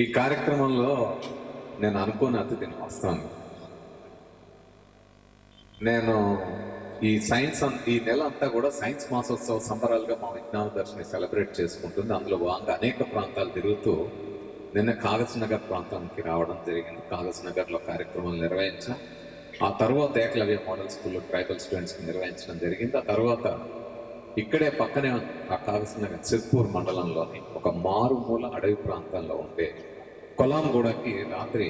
ఈ కార్యక్రమంలో నేను అనుకోని అతిథిని వస్తాను. నేను ఈ నెల అంతా కూడా సైన్స్ మాసోత్సవ సంబరాలుగా మా విజ్ఞాన దర్శిని సెలబ్రేట్ చేసుకుంటుంది. అందులో భాగంగా అనేక ప్రాంతాలు తిరుగుతూ నిన్న కాగజ్ నగర్ ప్రాంతానికి రావడం జరిగింది. కాగజ్ నగర్లో కార్యక్రమాలు నిర్వహించాం. ఆ తర్వాత ఏకలవ్య మోడల్ స్కూల్లో ట్రైబల్ స్టూడెంట్స్కి నిర్వహించడం జరిగింది. ఆ తర్వాత ఇక్కడే పక్కనే ఆ కాగజ్ నగర్ సిర్పూర్ మండలంలోని ఒక మారుమూల అడవి ప్రాంతాల్లో ఉండే కొలాంగూడకి రాత్రి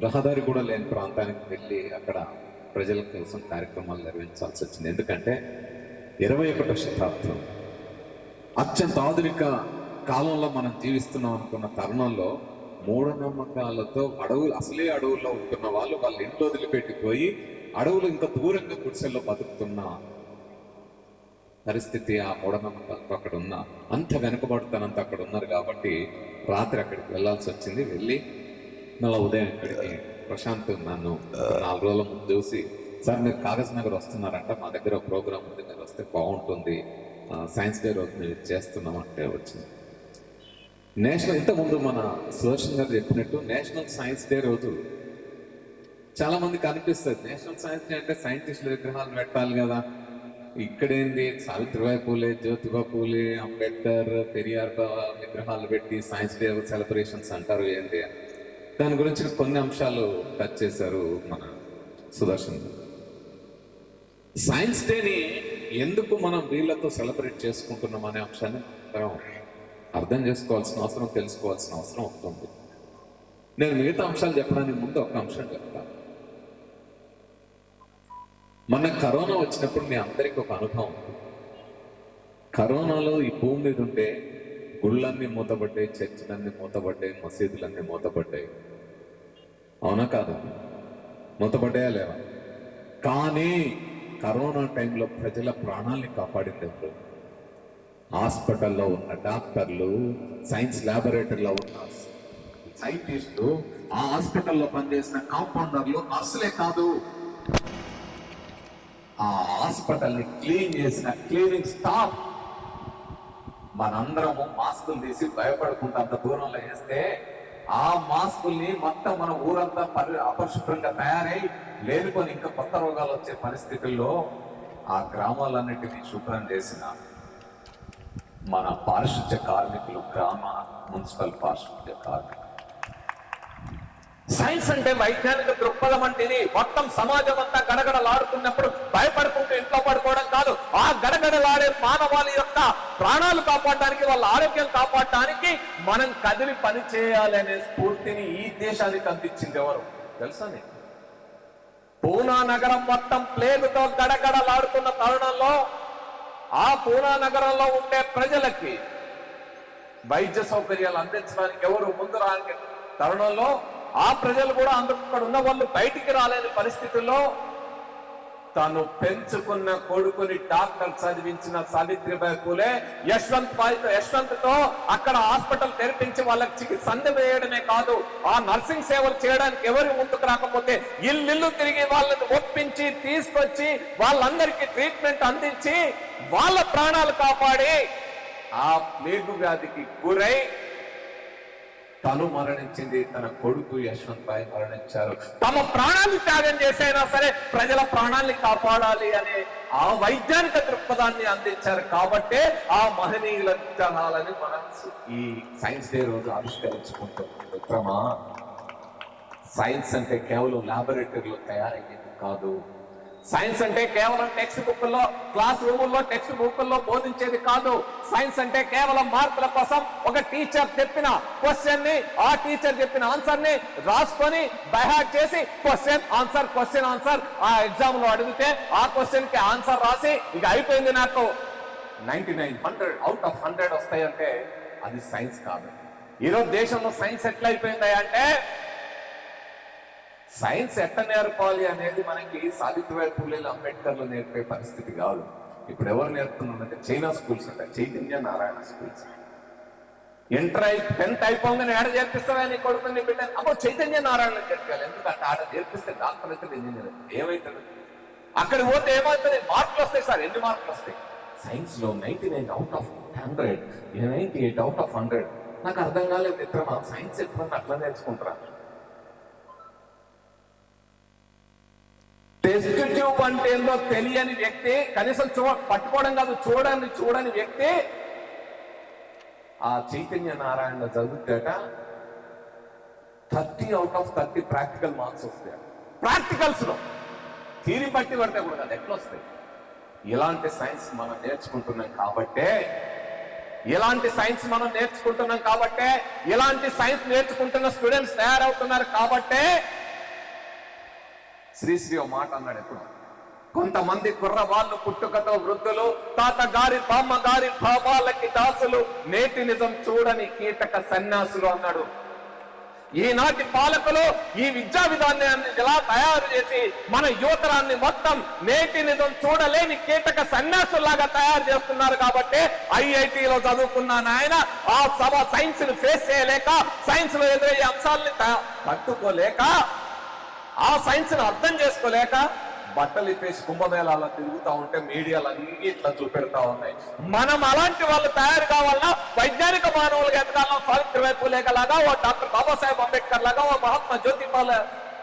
రహదారి కూడా లేని ప్రాంతానికి వెళ్ళి అక్కడ ప్రజల కోసం కార్యక్రమాలు నిర్వహించాల్సి వచ్చింది. ఎందుకంటే 21వ శతాబ్దం అత్యంత ఆధునిక కాలంలో మనం జీవిస్తున్నాం అనుకున్న తరుణంలో మూఢనమ్మకాలతో అసలే అడవుల్లో ఉంటున్న వాళ్ళు వాళ్ళ ఇంట్లో వదిలిపెట్టిపోయి అడవులు ఇంకా దూరంగా గుడిసెల్లో బతుకుతున్న పరిస్థితి. ఆ మూఢనమ్మకాలతో అక్కడ ఉన్న అంత వెనుకబడుతానంత అక్కడ ఉన్నారు కాబట్టి రాత్రి అక్కడికి వెళ్ళాల్సి వచ్చింది. వెళ్ళి మళ్ళీ ఉదయం ఇక్కడికి ప్రశాంత్ నన్ను 4 రోజుల ముందు చూసి, సార్ మీరు కాగజ్ నగర్ వస్తున్నారంట, మా దగ్గర ఒక ప్రోగ్రామ్ ఉంది, మీరు వస్తే బాగుంటుంది, సైన్స్ డే రోజు మేము చేస్తున్నాం అంటే వచ్చింది. ఇంతకుముందు మన సుదర్శన్ గారు చెప్పినట్టు నేషనల్ సైన్స్ డే రోజు చాలా మందికి అనిపిస్తుంది నేషనల్ సైన్స్ డే అంటే సైంటిస్టుల విగ్రహాలు పెట్టాలి కదా, ఇక్కడేంది సావిత్రిబాయి పూలే, జ్యోతిబా పూలే, అంబేద్కర్, పెరియార్ విగ్రహాలు పెట్టి సైన్స్ డే సెలబ్రేషన్స్ అంటారు ఏంటి. దాని గురించి కొన్ని అంశాలు టచ్ చేశారు మన సుదర్శన్. సైన్స్ డేని ఎందుకు మనం వీళ్ళతో సెలబ్రేట్ చేసుకుంటున్నాం అనే అంశాన్ని మనం అర్థం చేసుకోవాల్సిన అవసరం, తెలుసుకోవాల్సిన అవసరం ఉంటుంది. నేను మిగతా అంశాలు చెప్పడానికి ముందు ఒక అంశం చెప్తాను. మన కరోనా వచ్చినప్పుడు మీ అందరికీ ఒక అనుభవం ఉంది. కరోనాలో ఈ భూమి మీద ఉంటే గుళ్ళన్నీ మూతపడ్డాయి, చర్చిలన్నీ మూతపడ్డాయి, మసీదులన్నీ మూతపడ్డాయి. అవునా కాదు? మూతపడ్డాయా లేవా? కానీ కరోనా టైంలో ప్రజల ప్రాణాలని కాపాడింది ఎవరు? హాస్పిటల్లో ఉన్న డాక్టర్లు, సైన్స్ ల్యాబొరేటరీలో ఉన్న సైంటిస్టులు, ఆ హాస్పిటల్లో పనిచేసిన కాంపౌండర్లు, నర్సులే కాదు, ఆ హాస్పిటల్ని క్లీన్ చేసిన క్లీనింగ్ స్టాఫ్. మనందరము మాస్కులు తీసి భయపడకుండా అంత దూరంలో వేస్తే ఆ మాస్కుల్ని మొత్తం మన ఊరంతా అపరిశుభ్రంగా తయారై లేనిపోని ఇంకా కొత్త రోగాలు వచ్చే పరిస్థితుల్లో ఆ గ్రామాలన్నిటినీ శుభ్రం చేసిన మన పారిశుద్ధ్య కార్మికులు, గ్రామ మున్సిపల్ పారిశుద్ధ్య కార్మికులు. సైన్స్ అంటే వైజ్ఞానిక దృక్పథం అంటే మొత్తం సమాజం అంతా గడగడలాడుతున్నప్పుడు భయపడుకుంటూ ఇంట్లో పడుకోవడం కాదు. ఆ గడగడలాడే మానవాళి యొక్క ప్రాణాలు కాపాడడానికి, వాళ్ళ ఆరోగ్యం కాపాడడానికి మనం కదిలి పని చేయాలి అనే స్ఫూర్తిని ఈ దేశానికి అందించింది ఎవరు తెలుసా? పూనా నగరం మొత్తం ప్లేగుతో గడగడలాడుతున్న తరుణంలో ఆ పూనా నగరంలో ఉండే ప్రజలకి వైద్య సౌకర్యాలు అందించడానికి ఎవరు ముందు రాని తరుణంలో ఆ ప్రజలు కూడా అక్కడ ఉన్న వాళ్ళు బయటికి రాలేని పరిస్థితుల్లో తను పెంచుకున్న కొడుకుని డాక్టర్ చదివించిన సావిత్రిబాయి పూలే యశ్వంత్తో అక్కడ హాస్పిటల్ తెరిపించి వాళ్ళకి చికిత్స అందజేయడమే కాదు, ఆ నర్సింగ్ సేవలు చేయడానికి ఎవరు ముందుకు రాకపోతే ఇల్లు తిరిగి వాళ్ళని ఒప్పించి తీసుకొచ్చి వాళ్ళందరికీ ట్రీట్మెంట్ అందించి వాళ్ళ ప్రాణాలు కాపాడి ఆ ప్లేగు వ్యాధికి గురై తను మరణించింది, తన కొడుకు యశ్వంత్ భాయ్ మరణించారు. తమ ప్రాణాన్ని త్యాగం చేసైనా సరే ప్రజల ప్రాణాన్ని కాపాడాలి అనే ఆ వైజ్ఞానిక దృక్పథాన్ని అందించారు. కాబట్టే ఆ మహనీయుల విగ్రహాలని మనం ఈ సైన్స్ డే రోజు ఆవిష్కరించుకుంటాం. మిత్రమా, సైన్స్ అంటే కేవలం ల్యాబొరేటరీలో తయారయ్యేది కాదు. సైన్స్ అంటే కేవలం టెక్స్ట్ బుక్లో, క్లాస్ రూముల్లో టెక్స్ట్ బుక్లో బోధించేది కాదు. సైన్స్ అంటే కేవలం మార్కుల కోసం ఒక టీచర్ చెప్పిన క్వశ్చన్ ని, ఆ టీచర్ చెప్పిన ఆన్సర్ ని రాసుకొని బైహార్ట్ చేసి క్వశ్చన్ ఆన్సర్ ఆ ఎగ్జామ్ లో అడిగితే ఆ క్వశ్చన్ కి ఆన్సర్ రాసి ఇక అయిపోయింది, నాకు 99 అవుట్ ఆఫ్ 100 వస్తాయంటే అది సైన్స్ కాదు. ఈరోజు దేశంలో సైన్స్ ఎట్లా అయిపోయింది అంటే, సైన్స్ ఎట్లా నేర్పాలి అనేది మనకి సావిత్రిబాయి పూలే, అంబేద్కర్లు నేర్పే పరిస్థితి కాదు. ఇప్పుడు ఎవరు నేర్పుతున్నారంటే చైనా స్కూల్స్ అంటే చైతన్య నారాయణ స్కూల్స్. 10th అయిపోగానే ఆడ చేర్పిస్తావా నీ కొడుకుని బిడ్డ, అప్పుడు చైతన్య నారాయణ చేర్పాలి. ఎందుకంటే ఆడ నేర్పిస్తే డాక్టర్ అయితే ఇంజనీర్ ఏమవుతుంది? అక్కడ పోతే ఏమవుతుంది? మార్కులు వస్తాయి సార్. ఎన్ని మార్కులు వస్తాయి? సైన్స్ లో 99 అవుట్ ఆఫ్ 100, 98 అవుట్ ఆఫ్ 100. నాకు అర్థం కాలేదు మిత్రమా, సైన్స్ ఎప్పుడన్నా అట్లా నేర్చుకుంటారా? టెస్ట్ ట్యూబ్ అంటే ఏందో తెలియని వ్యక్తి, కనీసం పట్టుకోవడం కాదు చూడని వ్యక్తి ఆ చైతన్య నారాయణ చదువుతాట 30 out of 30 ప్రాక్టికల్ మార్క్స్ వస్తాయి. ప్రాక్టికల్స్ లో థియరీ బట్టి పడితే కూడా కదా ఎట్లా వస్తాయి? ఇలాంటి సైన్స్ మనం నేర్చుకుంటున్నాం కాబట్టే ఇలాంటి సైన్స్ నేర్చుకుంటున్న స్టూడెంట్స్ తయారవుతున్నారు కాబట్టే శ్రీశ్రీ ఓ మాట అన్నాడు ఎప్పుడు, కొంతమంది కుర్రవాళ్ళు పుట్టుకతో వృద్ధులు, తాతగారి బామ్మగారి భావాలకి దాసులు, నేటి నిజం చూడని కీటక సన్యాసులు అన్నాడు. ఈనాటి పాలకులు ఈ విద్యా విధానాన్ని ఎలా తయారు చేసి మన యువతరాన్ని మొత్తం నేటి నిజం చూడలేని కీటక సన్యాసులాగా తయారు చేస్తున్నారు. కాబట్టి ఐఐటిలో చదువుకున్న ఆయన ఆ సైన్స్ ని ఫేస్ చేయలేక, సైన్స్ లో ఎదురయ్యే అంశాలని తట్టుకోలేక, ఆ సైన్స్ ని అర్థం చేసుకోలేక బట్టలు ఇప్పేసి కుంభమేళాలో తిరుగుతా ఉంటే మీడియాలు అన్ని ఇట్లా చూపెడతా ఉన్నాయి. మనం అలాంటి వాళ్ళు తయారు కావాలన్నా, వైజ్ఞానిక మానవులుగా ఎదగాలన్నా, సావిత్రిబాయి పూలే లాగా, ఓ డాక్టర్ బాబాసాహెబ్ అంబేద్కర్ లాగా, ఓ మహాత్మా జ్యోతిబాల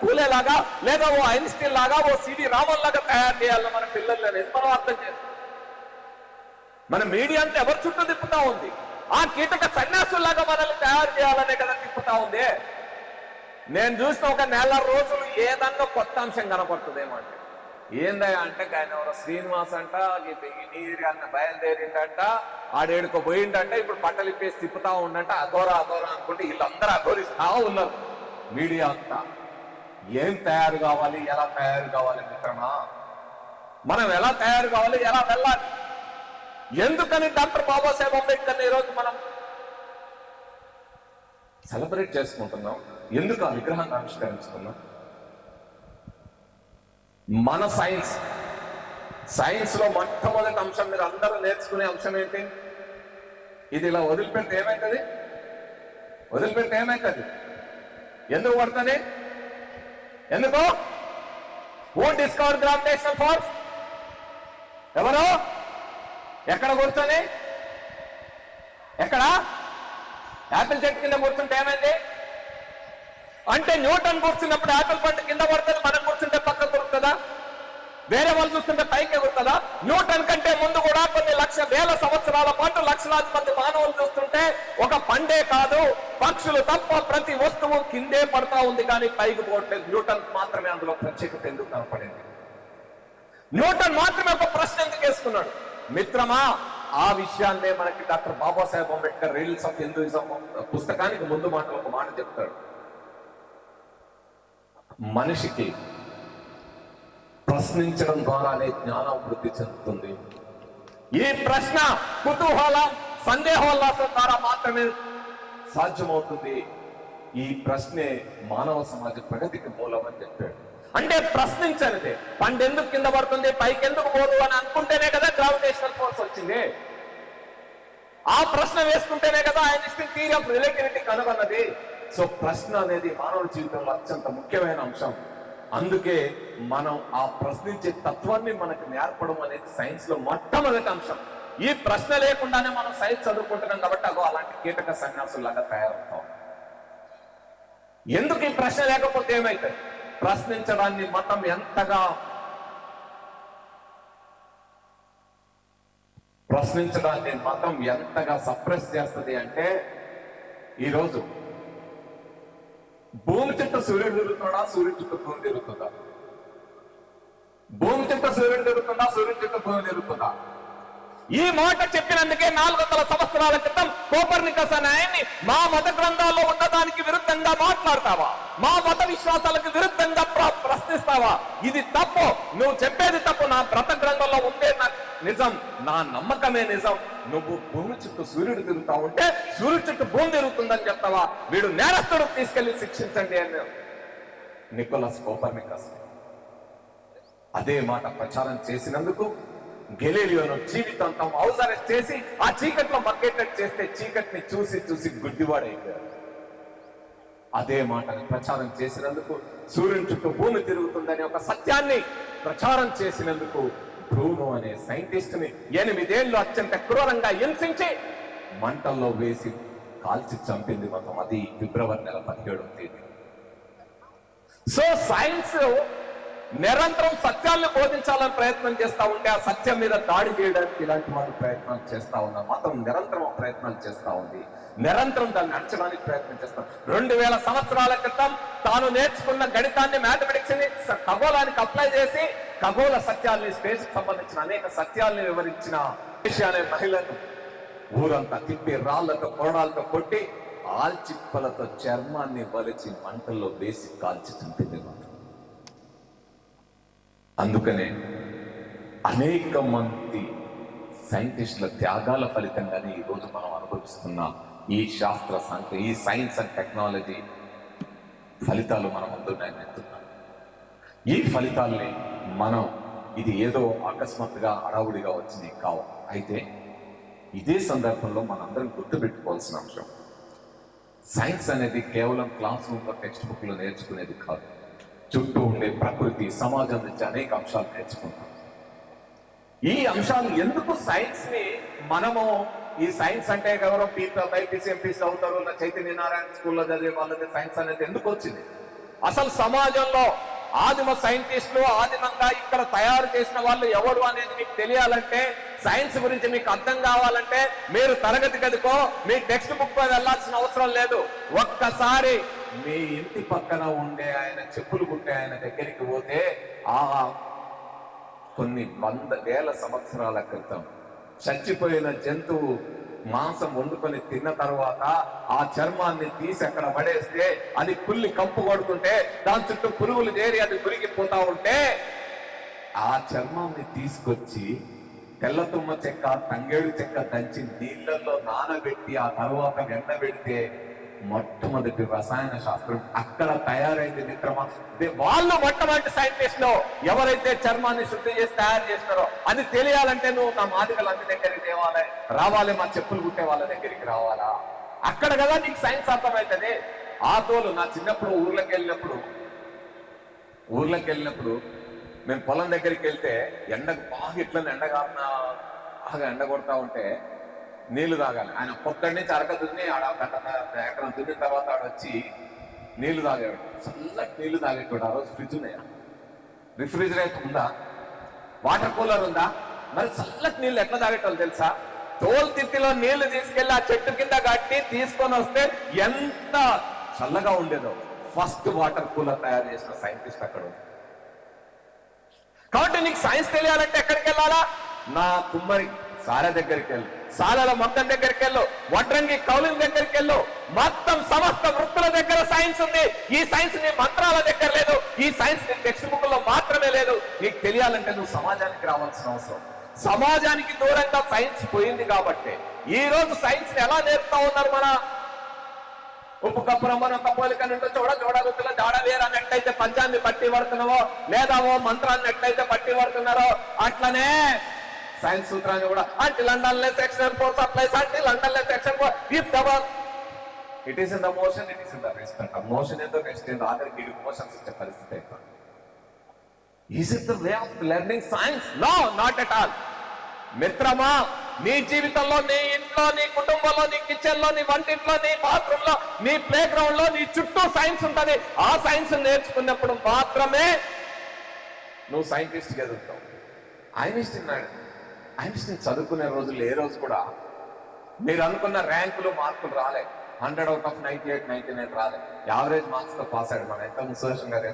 పూలే లాగా, లేదా ఓ ఐన్స్టీన్ లాగా, ఓ సివి రామన్ లాగా తయారు చేయాలని మన పిల్లలు అనేది మనం అర్థం చేయాలి. మన మీడియా అంతా ఎవరి చుట్టూ తిప్పుతా ఉంది? ఆ కీటక సన్యాసుల్లాగా మనల్ని తయారు చేయాలనే కదా తిప్పుతా ఉంది. నేను చూసిన ఒక నెల రోజులు ఏదన్నా కొత్త అంశం కనపడుతుందేమో అంటే, ఏందయ్యా అంటే ఆయన ఎవరో శ్రీనివాస్ అంట, నీరు అన్న బయలుదేరిందంట, ఆడేడుకో పోయిందంట, ఇప్పుడు బట్టలు ఇప్పేసి తిప్పుతా ఉండంట, అఘోరా అనుకుంటే వీళ్ళందరూ అఘోరిస్తా ఉన్నారు. మీడియా అంతా ఏం తయారు కావాలి, ఎలా తయారు కావాలి మిత్రమా? మనం ఎలా తయారు కావాలి, ఎలా వెళ్ళాలి? ఎందుకని డాక్టర్ బాబాసాహెబ్ అంబేద్కర్ ఈరోజు మనం సెలబ్రేట్ చేసుకుంటున్నాం? ఎందుకు ఆ విగ్రహాన్ని ఆవిష్కరించుకున్నాం? మన సైన్స్ లో మొట్టమొదటి అంశం మీరు అందరూ నేర్చుకునే అంశం ఏంటి? ఇది ఇలా వదిలిపెడితే ఏమైతుంది? ఎందుకు పడుతుంది? ఎందుకు? Who discover gravitational force? ఎవరు? ఎక్కడ కూర్చొని? ఎక్కడ? యాపిల్ చెట్టు కింద కూర్చుంటే ఏమైంది అంటే, న్యూటన్ కూర్చున్నప్పుడు యాపిల్ పండు కింద పడుతుంది, మనం కూర్చుంటే పక్క కురుతుందా? వేరే వాళ్ళు చూస్తుంటే పైకి ఎగురుతుందా? న్యూటన్ కంటే ముందు కూడా కొన్ని వేల సంవత్సరాల పాటు లక్షలాది మంది మానవులు చూస్తుంటే ఒక పండే కాదు, పక్షులు తప్ప ప్రతి వస్తువు కిందే పడతా ఉంది, కానీ పైకి పోవట్లేదు. న్యూటన్ మాత్రమే అందులో ప్రత్యేకత ఎందుకు కనపడింది? న్యూటన్ మాత్రమే ఒక ప్రశ్న ఎందుకు వేసుకున్నాడు? మిత్రమా, ఆ విషయాన్నే మనకి doctor Babasaheb Ambedkar reels of Hinduism పుస్తకానికి ముందు ఒక మాట చెప్తాడు. మనిషికి ప్రశ్నించడం ద్వారానే జ్ఞానం వృద్ధి చెందుతుంది. ఈ ప్రశ్న, కుతూహలం, సందేహోల్లాసం ద్వారా మాత్రమే సాధ్యమవుతుంది. ఈ ప్రశ్నే మానవ సమాజ ప్రగతికి మూలం అని చెప్పాడు. అంటే ప్రశ్నించనిదే పండెందుకు కింద పడుతుంది, పైకి ఎందుకు పోదు అని అనుకుంటేనే కదా గ్రావిటేషనల్ ఫోర్స్ వచ్చింది. ఆ ప్రశ్న వేసుకుంటేనే కదా ఐన్స్టీన్ థియరీ ఆఫ్ రిలేటివిటీ కనుగొన్నది. సో ప్రశ్న అనేది మానవ జీవితంలో అత్యంత ముఖ్యమైన అంశం. అందుకే మనం ఆ ప్రశ్నించే తత్వాన్ని మనకు నేర్పడం అనేది సైన్స్ లో మొట్టమొదటి అంశం. ఈ ప్రశ్న లేకుండానే మనం సైన్స్ చదువుకుంటున్నాం కాబట్టి అగో అలాంటి కీటక సన్యాసులాగా తయారవుతాం. ఎందుకు ఈ ప్రశ్న లేకపోతే ఏమైతుంది? ప్రశ్నించడాన్ని మతం ఎంతగా సప్రెస్ చేస్తుంది అంటే, ఈరోజు భూమి చుట్టూ సూర్యుడు తిరుగుతుందా, సూర్యుడి చుట్టూ భూమి తిరుగుతుందా? భూమి చుట్టూ సూర్యుడు తిరుగుతుందా, సూర్యుడి చుట్టూ భూమి తిరుగుతుందా? ఈ మాట చెప్పినందుకే 400 సంవత్సరాల క్రితం కోపర్నికస్ అనే ఆయన్ని మా మత గ్రంథాల్లో ఉన్నదానికి విరుద్ధంగా మాట్లాడతావా? మా మత విశ్వాసాలకు విరుద్ధంగా ప్రశ్నిస్తావా? ఇది తప్పు, నువ్వు చెప్పేది తప్పు. నా వ్రత గ్రంథంలో ఉండే నిజం, నా నమ్మకమే నిజం. నువ్వు భూమి చుట్టూ సూర్యుడు తిరుగుతా ఉంటే సూర్యుడు చుట్టూ భూమి తిరుగుతుందని చెప్తావా? వీడు నేరస్తుడు, తీసుకెళ్లి శిక్షించండి అని నికోలస్ కోపర్నికస్ అదే మాట ప్రచారం చేసినందుకు గెలీలియోను జీవితాంతం హౌస్ అరెస్ట్ చేసి ఆ చీకట్లో మగ్గేటట్టు చేస్తే చీకటిని చూసి గుడ్డివాడైపోయాడు. అదే మాటని ప్రచారం చేసినందుకు, సూర్యుని చుట్టూ భూమి తిరుగుతుందని ఒక సత్యాన్ని ప్రచారం చేసినందుకు బ్రూనో అనే సైంటిస్ట్ ని 8 ఏళ్లు అత్యంత క్రూరంగా హింసించి మంటల్లో వేసి కాల్చి చంపింది మొత్తం. అది ఫిబ్రవరి నెల 17వ తేదీ. సో సైన్స్ నిరంతరం సత్యాన్ని బోధించాలని ప్రయత్నం చేస్తా ఉంటే ఆ సత్యం మీద దాడి చేయడానికి ఇలాంటి వాళ్ళు ప్రయత్నాలు చేస్తా ఉన్నారు. మతం నిరంతరం ప్రయత్నాలు చేస్తా ఉంది, నిరంతరం దాన్ని అణచడానికి ప్రయత్నం చేస్తాం. 2000 సంవత్సరాల క్రితం తాను నేర్చుకున్న గణితాన్ని, మ్యాథమెటిక్స్ ని ఖగోళానికి అప్లై చేసి ఖగోళ సత్యాల్ని, స్పేస్ కి సంబంధించిన అనేక సత్యాల్ని వివరించిన అనే మహిళను ఊరంతా తిప్పి రాళ్లతో కోడాలతో కొట్టి ఆల్చిప్పలతో చర్మాన్ని వలిచి మంటల్లో వేసి కాల్చి చంపింది. అందుకనే అనేక మంది సైంటిస్టుల త్యాగాల ఫలితంగానే ఈ రోజు మనం అనుభవిస్తున్న ఈ శాస్త్ర సాంకేతిక, ఈ సైన్స్ అండ్ టెక్నాలజీ ఫలితాలు మన ముందున్నాయని. ఈ ఫలితాల్ని మనం ఇది ఏదో అకస్మాత్తుగా హడావుడిగా వచ్చింది కావు. అయితే ఇదే సందర్భంలో మనందరం గుర్తుపెట్టుకోవాల్సిన అంశం, సైన్స్ అనేది కేవలం క్లాస్ రూమ్ లో టెక్స్ట్ బుక్ లో నేర్చుకునేది కాదు. చుట్టూ ఉండే ప్రకృతి, సమాజం నుంచి అనేక అంశాలు నేర్చుకుంటాం. ఈ అంశాలు ఎందుకు సైన్స్ ని మనము, ఈ సైన్స్ అంటే ఎవరో బైపీసీ ఎంపీసీ అవుతారు, చైతన్య నారాయణ స్కూల్లో చదివే వాళ్ళది సైన్స్ అనేది ఎందుకు వచ్చింది? అసలు సమాజంలో ఆదిమ సైంటిస్టులు, ఆదిమంగా ఇక్కడ తయారు చేసిన వాళ్ళు ఎవరు అనేది మీకు తెలియాలంటే, సైన్స్ గురించి మీకు అర్థం కావాలంటే మీరు తరగతి గదికో మీ టెక్స్ట్ బుక్ పై వెళ్లాల్సిన అవసరం లేదు. ఒక్కసారి మీ ఇంటి పక్కన ఉండే ఆయన చెప్పులు కుట్టే ఆయన దగ్గరికి పోతే ఆ కొన్ని 100,000 సంవత్సరాల క్రితం చచ్చిపోయిన జంతువు మాంసం వండుకొని తిన్న తర్వాత ఆ చర్మాన్ని తీసి అక్కడ పడేస్తే అది కుళ్ళి కంపు కొడుతుంటే దాని చుట్టూ పురుగులు చేరి అది మురిగిపోతా ఉంటే ఆ చర్మాన్ని తీసుకొచ్చి తెల్ల తుమ్మ చెక్క, తంగేడు చెక్క దంచి నీళ్లలో నానబెట్టి ఆ తర్వాత ఎండబెడితే మొట్టమొదటి రసాయన శాస్త్రం అక్కడ తయారైంది. మిత్రమా, వాళ్ళు మొట్టమొదటి సైంటిస్టులు ఎవరైతే చర్మాన్ని శుద్ధి చేసి తయారు చేస్తారో అది తెలియాలంటే నువ్వు నా మాదిగలందరి దగ్గరికి రావాలి, మా చెప్పులు కుట్టే వాళ్ళ దగ్గరికి రావాలా? అక్కడ కదా నీకు సైన్స్ అర్థమవుతుంది. ఆ తోలు నా చిన్నప్పుడు ఊర్లోకి వెళ్ళినప్పుడు మేము పొలం దగ్గరికి వెళ్తే ఎండకు బాగా ఇట్లా బాగా ఎండ కొడతా ఉంటే నీళ్లు తాగాలి. ఆయన పొక్కడి నుంచి అరక దున్ని ఎకరం దున్నిన తర్వాత ఆడ వచ్చి నీళ్లు తాగేవాడు. చల్లటి నీళ్లు తాగేటోడు. ఆ రోజు ఫ్రిడ్జ్ ఉన్నాయా? రిఫ్రిజిరేటర్ ఉందా? వాటర్ కూలర్ ఉందా? మరి చల్లటి నీళ్ళు ఎట్లా తాగేటోళ్ళు తెలుసా? తోలు తిత్తిలో నీళ్లు తీసుకెళ్లి ఆ చెట్టు కింద కట్టి తీసుకొని వస్తే ఎంత చల్లగా ఉండేదో. ఫస్ట్ వాటర్ కూలర్ తయారు చేసిన సైంటిస్ట్ అక్కడ. కాబట్టి నీకు సైన్స్ తెలియాలంటే ఎక్కడికి వెళ్ళాలా? నా కుమ్మరి సారా దగ్గరికి వెళ్ళు, సారాల మొత్తం దగ్గరికి వెళ్ళు, వడ్రంగి కౌలిం దగ్గరికి వెళ్ళు. మొత్తం సమస్త వృత్తుల దగ్గర సైన్స్ ఉంది. ఈ సైన్స్ నీ మంత్రాల దగ్గర లేదు. ఈ సైన్స్ నీ టెక్స్ట్ బుక్ లో మాత్రమే లేదు. నీకు తెలియాలంటే నువ్వు సమాజానికి రావాల్సిన అవసరం. సమాజానికి దూరంగా సైన్స్ పోయింది కాబట్టి ఈ రోజు సైన్స్ ని ఎలా నేర్పుతా ఉన్నారు? మన ఉప్పు కప్పు రమ్మని ఒక పోలిక నుండి చూడగుత్తులో జాడ వేరన్నట్టయితే పంచాన్ని పట్టి పడుతున్నావో, లేదా ఓ మంత్రాన్ని ఎట్లయితే పట్టి పడుతున్నారో అట్లనే సైన్స్ సూత్రాన్ని కూడా until London section 4 supplies until London section 4 if the it is in the motion, it is in the rest. A motion in the rest in the other give motion such a పరిస్థితి. Is it the way of learning science? No, not at all. మిత్రమా, నీ జీవితంలో, నీ ఇంట్లో, నీ కుటుంబంలో, నీ kitchen లో, నీ వంటింట్లో, నీ బాత్రూమ్ లో, నీ ప్లే గ్రౌండ్ లో నీ చుట్టూ సైన్స్ ఉంటది. ఆ సైన్స్ నేర్చుకున్నప్పుడు మాత్రమే నువ్వు సైంటిస్ట్ ఎదుగుతావు. ఐన్స్టీన్ చదువుకునే రోజులు ఏ రోజు కూడా మీరు అనుకున్న ర్యాంకులు, మార్కులు రాలే. 100 out of 98, 99 రాలే. యావరేజ్ మార్క్స్ తో పాస్ అయ్యాడు. మన ఎంత ముసోషన్ గారు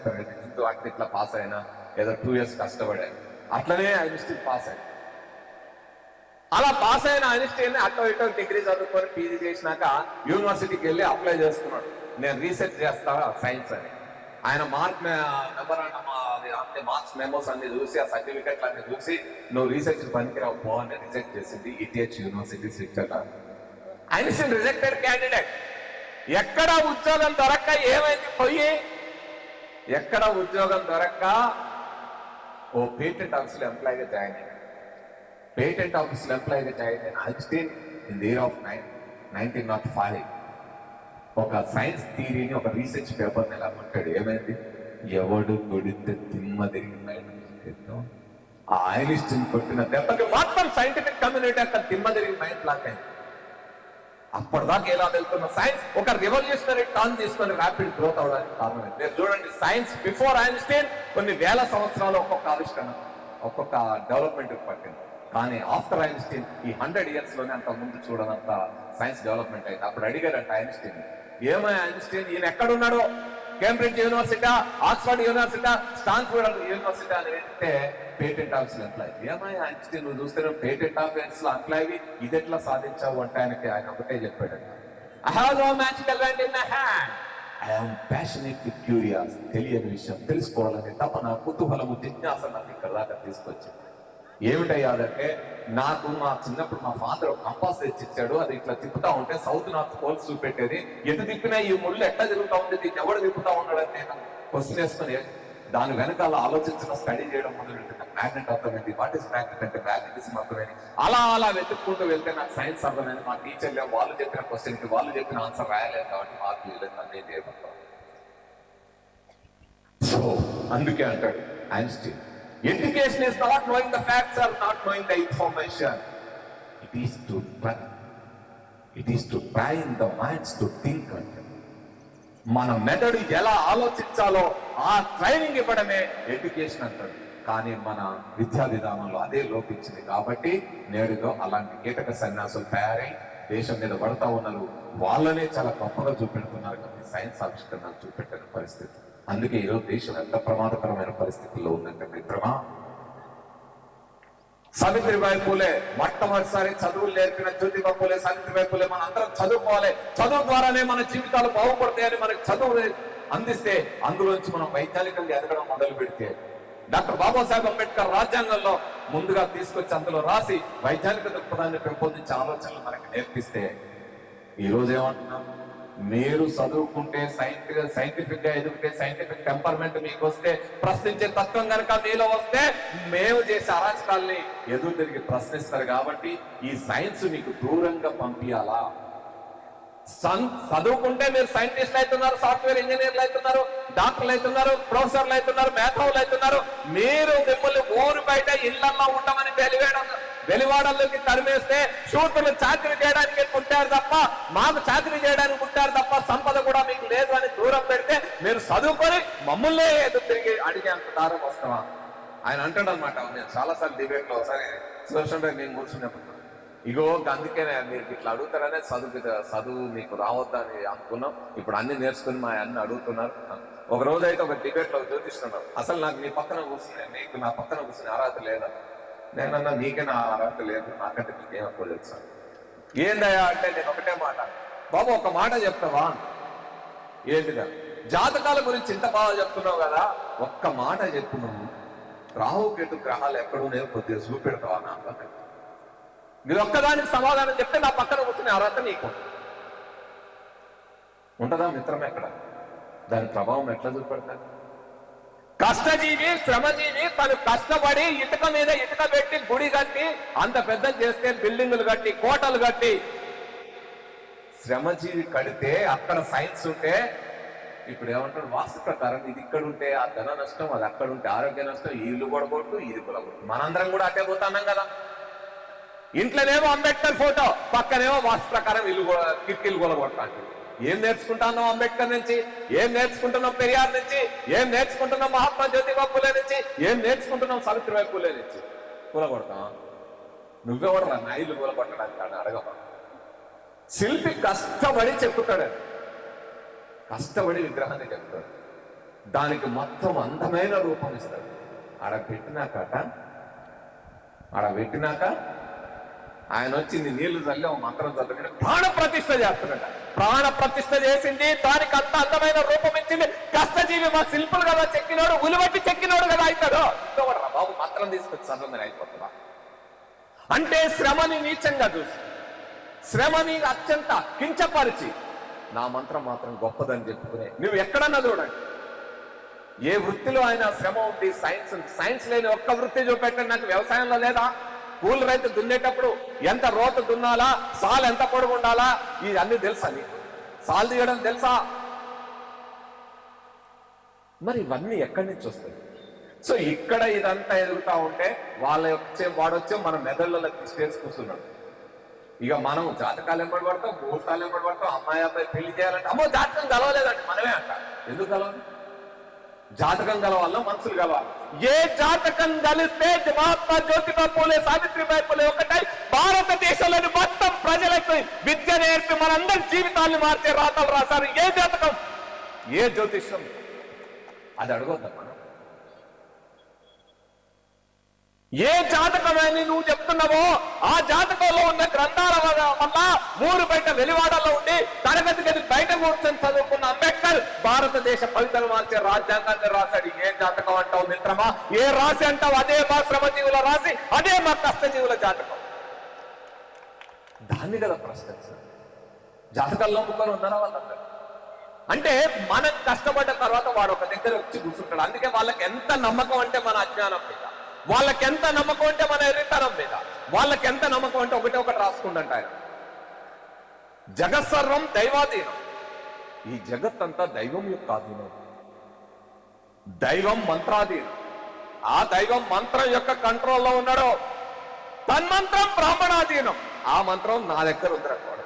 ఎంతో అట్లా ఇట్లా పాస్ అయినా, ఏదో 2 years కష్టపడాడు. అట్లనే ఐన్స్టీన్ పాస్ అయ్యాడు. అలా పాస్ అయిన ఐన్స్టీన్ అటో ఇటో డిగ్రీ చదువుకొని పీజీ చేసినాక యూనివర్సిటీకి వెళ్ళి అప్లై చేసుకున్నాడు. నేను రీసెర్చ్ చేస్తా సైన్స్ అని. ఆయన మార్క్స్ మెమోస్ అన్ని చూసి, ఆ సర్టిఫికెట్లు అన్ని చూసి, నువ్వు రీసెర్చ్ పనికిరావు పో అని రిజెక్ట్ చేసింది ETH university Switzerland. Einstein rejected candidate. ఎక్కడ ఉద్యోగం దొరక్క ఏమైంది పోయి, ఎక్కడ ఉద్యోగం దొరక్క ఓ పేటెంట్ ఆఫీసులో ఎంప్లాయీగా జాయిన్ అయ్యాడు. పేటెంట్ ఆఫీసులో ఎంప్లాయీగా జాయిన్ అయిన Einstein in the year of 1905 ఒక సైన్స్ థియరీని, ఒక రీసెర్చ్ పేపర్ని ఎలా కొట్టాడు. ఏమైంది? ఎవడు కొడితే తిమ్మ తిరిగి ఆ ఐన్స్టీన్ కొట్టిన దెబ్బకి మొత్తం సైంటిఫిక్ కమ్యూనిటీ అక్కడ తిమ్మ తిరిగి మైండ్ బ్లాక్ అయింది. అప్పటిదాకా ఎలా వెళ్తున్న సైన్స్ ఒక రెవల్యూషనరీ టర్న్ తీసుకొని ర్యాపిడ్ గ్రోత్ అవడానికి కారణం. మీరు చూడండి, సైన్స్ బిఫోర్ ఐన్స్టీన్ కొన్ని వేల సంవత్సరాలు ఒక్కొక్క ఆవిష్కరణ, ఒక్కొక్క డెవలప్మెంట్ పట్టింది. కానీ ఆఫ్టర్ ఐన్స్టీన్ ఈ 100 years లోనే అంత ముందు చూడనంత సైన్స్ డెవలప్మెంట్ అయింది. అప్పుడు అడిగారంట ఐన్స్టీన్, ఏమయ్య ఐన్స్టీన్, ఈయన ఎక్కడున్నాడో, Cambridge university, Oxford university, Stanford university అని వెళ్తే పేటెంట్ ఆఫీస్ ఎంప్లాయ్. ఏమయ్య ఐన్స్టీన్, నువ్వు చూస్తే పేటెంట్ ఆఫీస్ లో ఎంప్లాయ్, ఇది ఎట్లా సాధించావు అంటే ఆయన ఒకటే చెప్పాడంట, I have no magical land in my hand, I'm passionately curious. తెలియని విషయం తెలుసుకోవాలని తపన, కుతూహలము, జిజ్ఞాస నాకు ఇక్కడ దాకా తీసుకొచ్చింది. ఏమిటయ్యాదంటే, నాకు మా చిన్నప్పుడు మా ఫాదర్ ఒక కంపాస్ తెచ్చిచ్చాడు. అది ఇట్లా తిప్పుతా ఉంటే సౌత్ నార్త్ పోల్స్ చూపెట్టేది. ఎటు తిప్పినా ఈ ముళ్ళు ఎట్లా తిరుగుతా ఉండేది, ఎవడు తిప్పుతా ఉన్నాడని నేను క్వశ్చన్ వేసుకుని దాని వెనకాల ఆలోచించడం, స్టడీ చేయడం మొదలెట్టిన. మ్యాగ్నెట్ అర్థమైంది, వాట్ ఈస్ మ్యాగ్నెట్ అంటే మ్యాగ్నెటిజం అర్థమైంది. అలా వెతుక్కుంటూ వెళ్తే నాకు సైన్స్ అర్థమైంది. మా టీచర్లు వాళ్ళు చెప్పిన క్వశ్చన్కి వాళ్ళు చెప్పిన ఆన్సర్ రాయలేదు కాబట్టి మార్కులు లేదు, అన్నీ చేయబడతాం. సో అందుకే అంటాడు Einstein, education is not knowing the facts or not knowing the information. It is to train the minds to think. మన మెదడు ఎలా ఆలోచించాలో ఆ ట్రైనింగ్ ఇవ్వడమే ఎడ్యుకేషన్ అంటాడు. కానీ మన విద్యా విధానంలో అదే లోపించింది. కాబట్టి నేడుగా అలాంటి కీటక సన్యాసులు తయారై దేశం మీద పడతా ఉన్నారు. వాళ్ళనే చాలా గొప్పగా చూపెడుతున్నారు కానీ సైన్స్ ఆవిష్కరణలు చూపెట్టిన పరిస్థితి. అందుకే ఈరోజు దేశం ఎంత ప్రమాదకరమైన పరిస్థితుల్లో ఉందంటే మిత్రమా, సావిత్రిబాయి పూలే మొట్టమొదటిసారి చదువులు నేర్పిన జ్యోతిబా పూలే, సావిత్రిబాయి పూలే మన అందరం చదువుకోవాలి, చదువు ద్వారానే మన జీవితాలు బాగుపడతాయని మనకు చదువు అందిస్తే అందులోంచి మనం వైజ్ఞానికంగా ఎదగడం మొదలు పెడితే, డాక్టర్ బాబాసాహెబ్ అంబేద్కర్ రాజ్యాంగంలో ముందుగా తీసుకొచ్చి అందులో రాసి వైజ్ఞానిక దృక్పథాన్ని పెంపొందించే ఆలోచనలు మనకి నేర్పిస్తే, ఈ రోజు ఏమంటున్నాం, మీరు చదువుకుంటే సైంటిఫిక్ గా ఎదిగితే, సైంటిఫిక్ టెంపర్మెంట్ మీకు వస్తే, ప్రశ్నించే తత్వం కనుక మీలో వస్తే మేము చేసే అరాచకాల్ని ఎదురు తిరిగి ప్రశ్నిస్తారు. కాబట్టి ఈ సైన్స్ మీకు దూరంగా పంపించాలా. చదువుకుంటే మీరు సైంటిస్టులు అవుతున్నారు, సాఫ్ట్వేర్ ఇంజనీర్లు అవుతున్నారు, డాక్టర్లు అవుతున్నారు, ప్రొఫెసర్లు అవుతున్నారు, మేధావులు అవుతున్నారు. మీరు మిమ్మల్ని ఊరు బయట ఇళ్లల్లో ఉండమని వెలివాడల్లోకి తరిమేస్తే శూద్రులు చాకరీ చేయడానికి ఉంటారు తప్ప, మాకు చాకరీ చేయడానికి ఉంటారు తప్ప సంపద కూడా మీకు లేదు అని దూరం పెడితే మీరు చదువుకొని మమ్మల్నే ఎదురు తిరిగి అడిగే అంత దారం వస్తావా? ఆయన అంటాడు అనమాట. నేను చాలాసార్లు డిబేట్ లో ఒకసారి సుదర్శన్ రెడ్డి నేను కూర్చున్నప్పుడు, ఇగో అందుకే మీరు ఇట్లా అడుగుతారనే చదువు మీకు రావద్దని అనుకున్నాం, ఇప్పుడు అన్ని నేర్చుకుని మా అన్ని అడుగుతున్నారు. ఒక రోజు అయితే ఒక డిబేట్ లో జ్యోతిస్తున్నారు, అసలు నాకు నీ పక్కన కూర్చుని, నీకు నా పక్కన కూర్చుని అర్హత లేదా? నేనన్నా నీకే నా అర్హత లేదు, నాకంటే నీకేం ఎక్కువ తెలుసా? ఏందయ్యా అంటే నేను ఒకటే మాట, బాబు ఒక మాట చెప్తావా? ఏంటిదా? జాతకాల గురించి ఇంత బాగా చెప్తున్నావు కదా, ఒక్క మాట చెప్పు, నువ్వు రాహుకేతు గ్రహాలు ఎక్కడున్నాయో కొద్దిగా చూపెడతావా నా పక్కన? మీరు ఒక్కదానికి సమాధానం చెప్తే నా పక్కన కూర్చునే అర్హత నీకు ఉంటుందా మిత్రం? ఎక్కడ దాని ప్రభావం ఎట్లా చూపెడతారు? కష్టజీవి, శ్రమజీవి తను కష్టపడి ఇటుక మీద ఇటుక పెట్టి గుడి కట్టి అంత పెద్ద చేస్తే, బిల్డింగులు కట్టి కోటలు కట్టి, శ్రమజీవి కడితే అక్కడ సైన్స్ ఉంటే, ఇప్పుడు ఏమంటాడు వాస్తు ప్రకారం ఇది ఇక్కడ ఉంటే ఆ ధన నష్టం, అది అక్కడ ఉంటే ఆరోగ్య నష్టం, ఈ ఇల్లు కొడగొట్టు, ఇది కొలగొట్టు. మనందరం కూడా అట్టే పోతున్నాం కదా. ఇంట్లోనేమో అంబేద్కర్ ఫోటో, పక్కనేమో వాస్తు ప్రకారం కిటికీలు కొలగొట్టాలి. ఏం నేర్చుకుంటున్నాం అంబేద్కర్ నుంచి? ఏం నేర్చుకుంటున్నాం పెరియార్ నుంచి? ఏం నేర్చుకుంటున్నాం మహాత్మా జ్యోతిబా పూలే నుంచి? ఏం నేర్చుకుంటున్నాం సావిత్రిబాయి పూలే నుంచి? కూలగొడతాం. నువ్వెవడరా నా ఇల్లు కూలగొట్టడానికి అని అడగమా? శిల్పి కష్టపడి చెప్పుతాడు, కష్టపడి విగ్రహాన్ని చెప్తాడు, దానికి మొత్తం అందమైన రూపం ఇస్తాడు. ఆడ పెట్టినాక ఆయన వచ్చింది నీళ్లు చల్లి మంత్రం చల్లి ప్రాణ ప్రతిష్ఠ చేస్తున్నాడు. ప్రాణ ప్రతిష్ఠ చేసింది, దానికి అంత అందమైన రూపం ఇచ్చింది. కష్టజీవి మా శిల్పులు కదా చెక్కినోడు, ఉలివట్టి చెక్కినోడు కదా అవుతాడు. ఇంకోవడరా బాబు మంత్రం తీసుకొచ్చి చదవమని అయిపోతుందా? అంటే శ్రమని నీచంగా చూసి, శ్రమని అత్యంత కించపరిచి, నా మంత్రం మాత్రం గొప్పదని చెప్పుకునే నువ్వు ఎక్కడన్నా చూడండి. ఏ వృత్తిలో అయినా శ్రమ ఉంది, సైన్స్ లేని ఒక్క వృత్తి చూపెట్టండి నాకు. వ్యవసాయంలో లేదా? కూలి రైతు దున్నేటప్పుడు ఎంత రోత దున్నాలా, సాల్ ఎంత పొడుగు ఉండాలా, ఇవన్నీ తెలుసా నీకు? సాల్ తీయడం తెలుసా? మరి ఇవన్నీ ఎక్కడి నుంచి వస్తాయి? సో ఇక్కడ ఇదంతా ఎదుగుతా ఉంటే వాడొచ్చే మన మెదళ్ళకి స్టేజ్ కూర్చున్నాడు. ఇక మనం జాతకాలు ఎంబడి పడతాం, ముహూర్తాలు ఎంబడి పడతాం. అమ్మాయి అబ్బాయి పెళ్లి చేయాలంటే అమ్మో జాతకం కలవలేదండి మనమే అంట. ఎందుకు కలవాలి? జాతకం కలవాల, మనుషులు కలవాలి. ఏ జాతకం కలిస్తే మహాత్మా జ్యోతిబా పూలే, సావిత్రిబాయి పూలే ఒకటై భారతదేశంలోని మొత్తం ప్రజలకు విద్య నేర్పి మనందరి జీవితాన్ని మార్చే రాతలు రాశారు. ఏ జాతకం, ఏ జ్యోతిష్యం? అది అడగొద్దాం మనం. ఏ జాతకమని నువ్వు చెప్తున్నావో ఆ జాతకంలో ఉన్న గ్రంథాల వల్ల ఊరు బయట వెలివాడల్లో ఉండి తరగతి గది బయట కూర్చొని చదువుకున్న అంబేద్కర్ భారతదేశ ఫలితాలు మార్చే రాజ్యాంగాన్ని రాశాడు. ఏ జాతకం అంటావు మిత్రమా? ఏ రాశి అంటావు? అదే మా శ్రమజీవుల రాశి, అదే మా కష్టజీవుల జాతకం. దాన్ని కదా ప్రశ్నించారు. జాతకాల్లో ముక్కలు ఉన్నారా వాళ్ళందరూ? అంటే మనం కష్టపడ్డ తర్వాత వాడు ఒక దగ్గర వచ్చి కూర్చుంటాడు. అందుకే వాళ్ళకి ఎంత నమ్మకం అంటే మన అజ్ఞానం మీద, వాళ్ళకి ఎంత నమ్మకం అంటే మన ఎర్రితనం మీద, వాళ్ళకి ఎంత నమ్మకం అంటే ఒకటి రాసుకుంటారు ఆయన. జగత్సర్వం దైవాధీనం. ఈ జగత్ అంతా దైవం యొక్క ఆధీనం. దైవం మంత్రాధీనం. ఆ దైవం మంత్రం యొక్క కంట్రోల్లో ఉన్నాడు. తన్మంత్రం బ్రాహ్మణాధీనం. ఆ మంత్రం నా దగ్గర ఉందనుకోండి.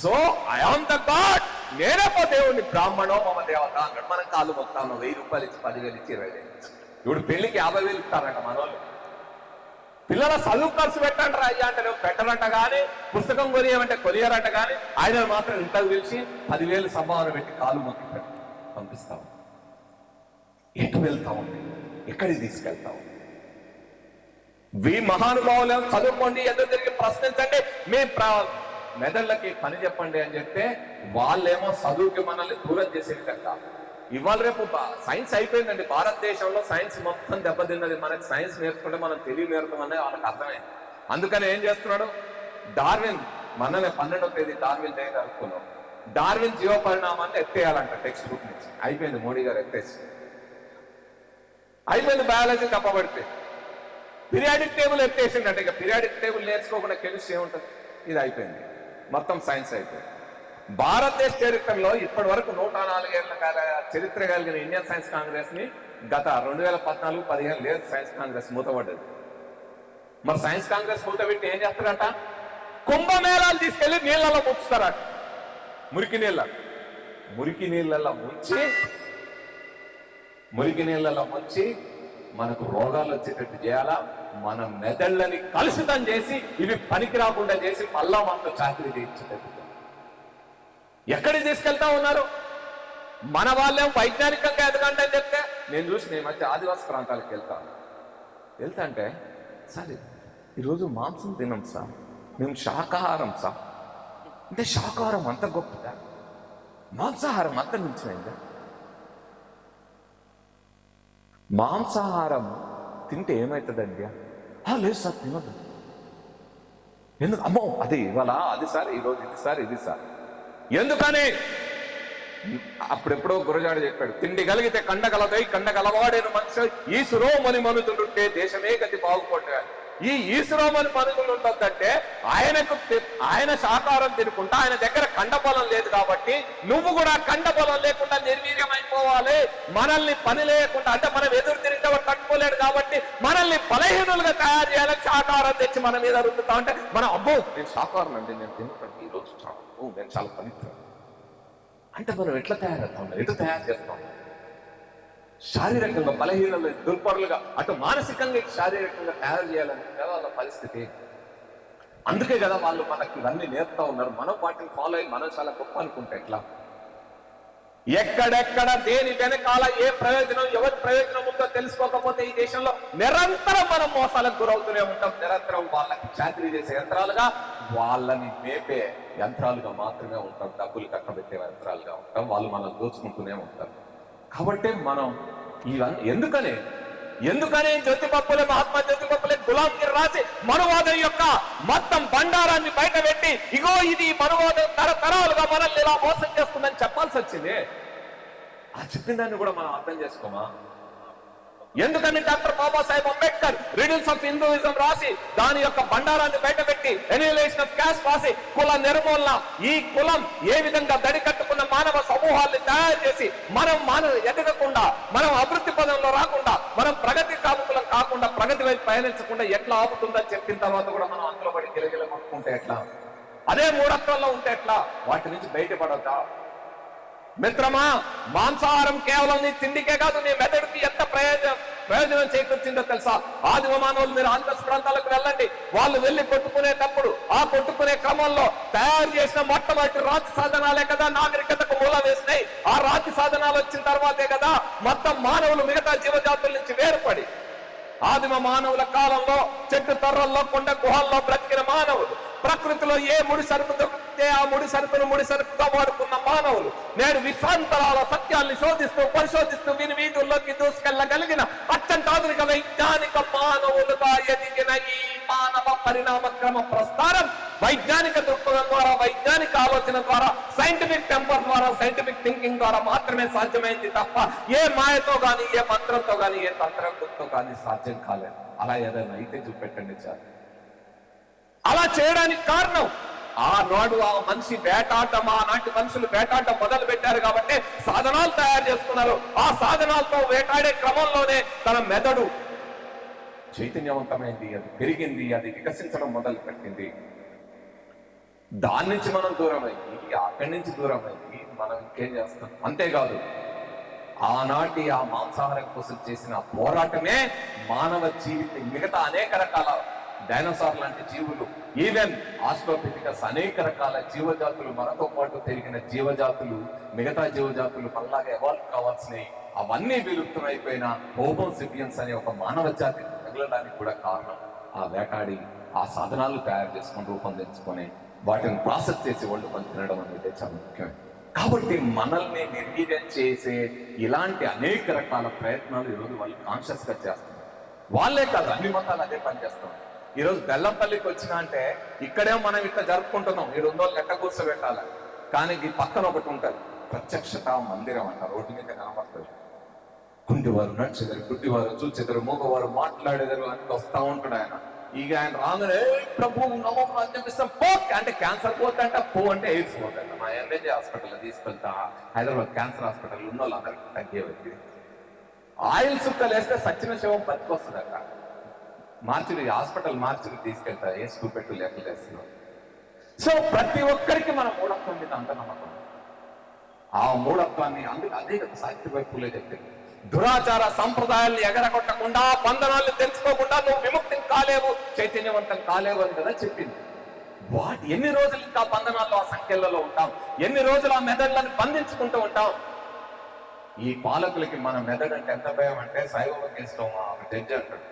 So I am the god, నేనే పో దేవుణ్ణి. బ్రాహ్మణో మమ దేవత అన్నాడు. మనం కాలు మొత్తాను 1000 రూపాయలు ఇచ్చి 10,000 ఇచ్చి 20,000. ఇప్పుడు పెళ్లికి 50,000 ఇస్తారంట మనోళ్ళు. పిల్లల చదువు ఖర్చు పెట్టండి రా అయ్యా అంటే పెట్టరంట, కానీ పుస్తకం కొనియమంటే కొనియరంట, కానీ ఆయన మాత్రం ఇంటకు పిలిచి 10,000 సంభావన పెట్టి కాలు మొక్కి పెట్టి పంపిస్తాం. ఎటు వెళ్తాం? ఎక్కడికి తీసుకెళ్తాం? మహానుభావులు చదువుకోండి, ఎందుకు తిరిగి ప్రశ్నించండి, మీ మెదళ్ళకి పని చెప్పండి అని చెప్తే వాళ్ళేమో చదువుకి మనల్ని దూరం చేసేది కదా. ఇవాళ రేపు సైన్స్ అయిపోయిందండి. భారతదేశంలో సైన్స్ మొత్తం దెబ్బతిన్నది. మనకి సైన్స్ నేర్చుకుంటే మనం తెలివి నేర్చుకోమని వాళ్ళకి అర్థమైంది. అందుకని ఏం చేస్తున్నాడు డార్విన్, మననే 12వ తేదీ డార్విన్ డే జరుపుకున్నాం. డార్విన్ జీవ పరిణామాన్ని ఎత్తేయాలంట టెక్స్ట్ బుక్ నుంచి. అయిపోయింది, మోడీ గారు ఎత్తేసి అయిపోయింది. బయాలజీ తప్పబడితే పీరియాడిక్ టేబుల్ ఎత్తేసిందంటే ఇక పీరియాడిక్ టేబుల్ నేర్చుకోకుండా కెమిస్ట్రీ ఏముంటుంది? ఇది అయిపోయింది, మొత్తం సైన్స్ అయిపోయింది. భారతదేశ చరిత్రలో ఇప్పటి వరకు 104 ఏళ్ల చరిత్ర కలిగిన ఇండియన్ సైన్స్ కాంగ్రెస్ ని గత 2014-15 లేదు సైన్స్ కాంగ్రెస్ మూతపడ్డది. మరి సైన్స్ కాంగ్రెస్ మూతపెట్టి ఏం చేస్తారట? కుంభమేళాలు తీసుకెళ్లి నీళ్లలో ముంచుతారట. మురికి నీళ్లలో ముంచి మనకు రోగాలు వచ్చేటట్టు చేయాలా? మన మెదళ్ళని కలుషితం చేసి ఇవి పనికి రాకుండా చేసి మళ్ళా మనతో చాకరీ చేయించేటట్టు ఎక్కడికి తీసుకెళ్తా ఉన్నారు? మన వాళ్ళేం వైజ్ఞానికంగా ఎదగండి అని చెప్తే నేను మధ్య ఆదివాసీ ప్రాంతాలకు వెళ్తా అంటే సార్ ఈరోజు మాంసం తినం సార్, మేము శాకాహారం సార్ అంటే శాకాహారం అంత గొప్పదా? మాంసాహారం అంత మించిపోయిందా? మాంసాహారం తింటే ఏమవుతుందండి? లేదు సార్ తినదు. ఎందుకు? అమ్మో అది ఇవాళ అది సార్, ఈరోజు ఇది సార్, ఇది సార్. ఎందుకని? అప్పుడెప్పుడో గురజాడు చెప్పాడు, తిండి కలిగితే కండగలదై కండగలవాడేను మనిషి ఈశ్వరోమని మనుషులుంటే దేశమే గతి బాగుపడ్డాడు. ఈ ఈశ్వరోమని మనుషులు ఉండొద్దంటే ఆయన శాకాహారం తినుకుంటా, ఆయన దగ్గర కండబలం లేదు కాబట్టి నువ్వు కూడా కండబలం లేకుండా నిర్వీర్యమైపోవాలి. మనల్ని పని లేకుండా అంటే మనం ఎదురు తిరిగితే కట్టుకోలేడు కాబట్టి మనల్ని బలహీనులుగా తయారు చేయాలని శాకాహారం తెచ్చి మన మీద రుద్దుతా అంటే మనం అబ్బో నేను శాకాహారం అండి, నేను తింటాను ఈరోజు, నేను చాలా పవిత్రం అంటే మనం ఎట్లా తయారవుతాం? ఎట్లా తయారు చేస్తాం? శారీరకంగా బలహీనలు, దుర్బలుగా, అటు మానసికంగా శారీరకంగా తయారు చేయాలని కదా వాళ్ళ పరిస్థితి. అందుకే కదా వాళ్ళు మనకి ఇవన్నీ నేర్పుతా ఉన్నారు. మనం వాటిని ఫాలో అయ్యి మనం చాలా గొప్ప అనుకుంటే ఎట్లా? ఎక్కడెక్కడ దేని వెనకాల ఏ ప్రయోజనం, ఎవరి ప్రయోజనం ఉందో తెలుసుకోకపోతే ఈ దేశంలో నిరంతరం మనం మోసాలకు గురవుతూనే ఉంటాం. నిరంతరం వాళ్ళకి చాకరీ చేసే యంత్రాలుగా, వాళ్ళని మేపే యంత్రాలుగా మాత్రమే ఉంటాం. డబ్బులు కట్టబెట్టే యంత్రాలుగా ఉంటాం. వాళ్ళు మనం దోచుకుంటూనే ఉంటాం. కాబట్టి మనం ఇవన్నీ ఎందుకనే జ్యోతిబా పూలే, మహాత్మా జ్యోతిబా పూలే గులాంగిరి రాసి మనువాదం యొక్క మొత్తం బండారాన్ని బయట పెట్టి ఇగో ఇది మనువాదం తరతరాలుగా మనల్ని ఇలా మోసం చేస్తుందని చెప్పాల్సి వచ్చింది. ఆ చెప్పిన దాన్ని కూడా మనం అర్థం చేసుకోమా? ఎందుకని doctor Babasaheb Ambedkar riddles of Hinduism రాసి దాని యొక్క బండారాన్ని బయటపెట్టి ఎన్యులేషన్ ఆఫ్ క్యాస్ట్ రాసి కుల నిర్మూలన, ఈ కులం ఏ విధంగా దడి కట్టుకున్న మానవ సమూహాన్ని తయారు చేసి మనం ఎదగకుండా, మనం అభివృద్ధి పదంలో రాకుండా, మనం ప్రగతి కాముకులం కాకుండా ప్రగతి వైపు పయనించకుండా ఎట్లా ఆపుతుందని చెప్పిన తర్వాత కూడా మనం అందులో పడి గిలగిల కొట్టుకుంటే ఎట్లా? అదే మూఢత్వంలో ఉంటే ఎట్లా? వాటి నుంచి బయటపడద్దా? మిత్రమా, మాంసాహారం కేవలం నీ తిండికే కాదు, నీ మెదడుకి ఎంత ప్రయోజనం చేకూర్చిందో తెలుసా? ఆదిమ మానవులు, మీరు ఆంధ్రస్ ప్రాంతాలకు వెళ్ళండి, వాళ్ళు వెళ్ళి కొట్టుకునేటప్పుడు ఆ కొట్టుకునే క్రమంలో తయారు చేసిన మొట్టమొదటి రాతి సాధనాలే కదా నాగరికతకు మూల వేసినాయి. ఆ రాతి సాధనాలు వచ్చిన తర్వాతే కదా మొత్తం మానవులు మిగతా జీవజాతుల నుంచి వేరుపడి, ఆదిమ మానవుల కాలంలో చెట్టు తర్రల్లో కొండ గుహల్లో బ్రతికిన మానవులు, ప్రకృతిలో ఏ ముడి సరుకు దొరికితే ఆ ముడి సరుకుగా వాడుకున్న మానవులు నేడు విశ్వాంతరాల సత్యాన్ని శోధిస్తూ పరిశోధిస్తూ విని వీధుల్లోకి దూసుకెళ్లగలిగిన అత్యంత ఆధునిక వైజ్ఞానిక మానవులుగా ఎదిగిన ఈ మానవ పరిణామ క్రమ ప్రస్థానం వైజ్ఞానిక దృక్పథం ద్వారా, వైజ్ఞానిక ఆలోచన ద్వారా, సైంటిఫిక్ టెంపర్ ద్వారా, సైంటిఫిక్ థింకింగ్ ద్వారా మాత్రమే సాధ్యమైంది తప్ప ఏ మాయతో గాని, ఏ మంత్రంతో గాని, ఏ తంత్రంతో గాని సాధ్యం కాలేదు. అలా ఏదైనా అయితే చూపెట్టండి సార్. అలా చేయడానికి కారణం ఆనాడు ఆ మనిషి వేటాడటం, ఆనాటి మనుషులు వేటాడటం మొదలు పెట్టారు కాబట్టి సాధనాలు తయారు చేసుకున్నారు. ఆ సాధనాలతో వేటాడే క్రమంలోనే తన మెదడు చైతన్యవంతమైంది, అది పెరిగింది, అది వికసించడం మొదలు పెట్టింది. దాని నుంచి మనం దూరమైంది, అక్కడి నుంచి దూరమైంది, మనం ఇంకేం చేస్తాం? అంతేకాదు, ఆనాటి ఆ మాంసాహారం కోసం చేసిన పోరాటమే మానవ జీవితం మిగతా అనేక రకాల డైనోసార్ లాంటి జీవులు, ఈవెన్ ఆస్ట్రోపిథికస్, అనేక రకాల జీవజాతులు, మనతో పాటు పెరిగిన జీవజాతులు, మిగతా జీవజాతులు మనలాగా ఎవాల్వ్ కావాల్సినవి అవన్నీ విలుప్తమైపోయిన హోమో సేపియన్స్ అనే ఒక మానవ జాతి మిగలడానికి కూడా కారణం ఆ వేటాడి ఆ సాధనాలు తయారు చేసుకొని రూపొందించుకొని వాటిని ప్రాసెస్ చేసి వండుకొని తినడం అనేది చాలా ముఖ్యమే. కాబట్టి మనల్ని నిర్వీర్యం చేసే ఇలాంటి అనేక రకాల ప్రయత్నాలు ఈరోజు వాళ్ళు కాన్షియస్ గా చేస్తున్నారు. వాళ్ళే కాదు, అన్ని మతాలు అదే పని చేస్తున్నారు. ఈరోజు బెల్లంపల్లికి వచ్చినా అంటే ఇక్కడేమో మనం ఇట్లా జరుపుకుంటున్నాం, ఈ 2 రోజులు లెక్క కూర్చోబెట్టాలి. కానీ ఈ పక్కన ఒకటి ఉంటుంది, ప్రత్యక్షత మందిరం అంట, రోడ్డు మీద కనబడుతుంది. కుంటివారు నడిచెదరు, గుడ్డివారు చూచెదరు, మూగవారు మాట్లాడేదరు అని వస్తా ఉంటాడు ఆయన. ఇక ఆయన రాగానే ప్రభు నమం అని చెప్పిస్తాం, పో అంటే క్యాన్సర్ పోతే అంట, పో అంటే ఎయిడ్స్ పోతాయంట. మా ఎన్ఎన్జే హాస్పిటల్ తీసుకెళ్తా, హైదరాబాద్ క్యాన్సర్ హాస్పిటల్ ఉన్న వాళ్ళందరికీ తగ్గేది. ఆయిల్ సుక్కలు వేస్తే సచిన శవం బతికొస్తుందట. హాస్పిటల్ మార్చిని తీసుకెళ్తా, ఏ చూపెట్టు లెక్కలు వేస్తున్నాం. సో ప్రతి ఒక్కరికి మన మూఢత్వం మీద అంత నమ్మకం. ఆ మూఢత్వాన్ని అదే సాహిత్య పూలే చెప్పింది, దురాచార సంప్రదాయాలను ఎగరగొట్టకుండా, బంధనాలను తెలుసుకోకుండా నువ్వు విముక్తి కాలేవు, చైతన్యవంతం కాలేవు అని కదా చెప్పింది. ఎన్ని రోజులు ఇంకా బంధనాల్లో, ఆ సంఖ్యలలో ఉంటాం? ఎన్ని రోజులు ఆ మెదడులను బంధించుకుంటూ ఉంటాం? ఈ పాలకులకి మన మెదడు అంటే ఎంత భయం అంటే, సాయిబాబా కేసులో ఒక జడ్జి అంటాడు,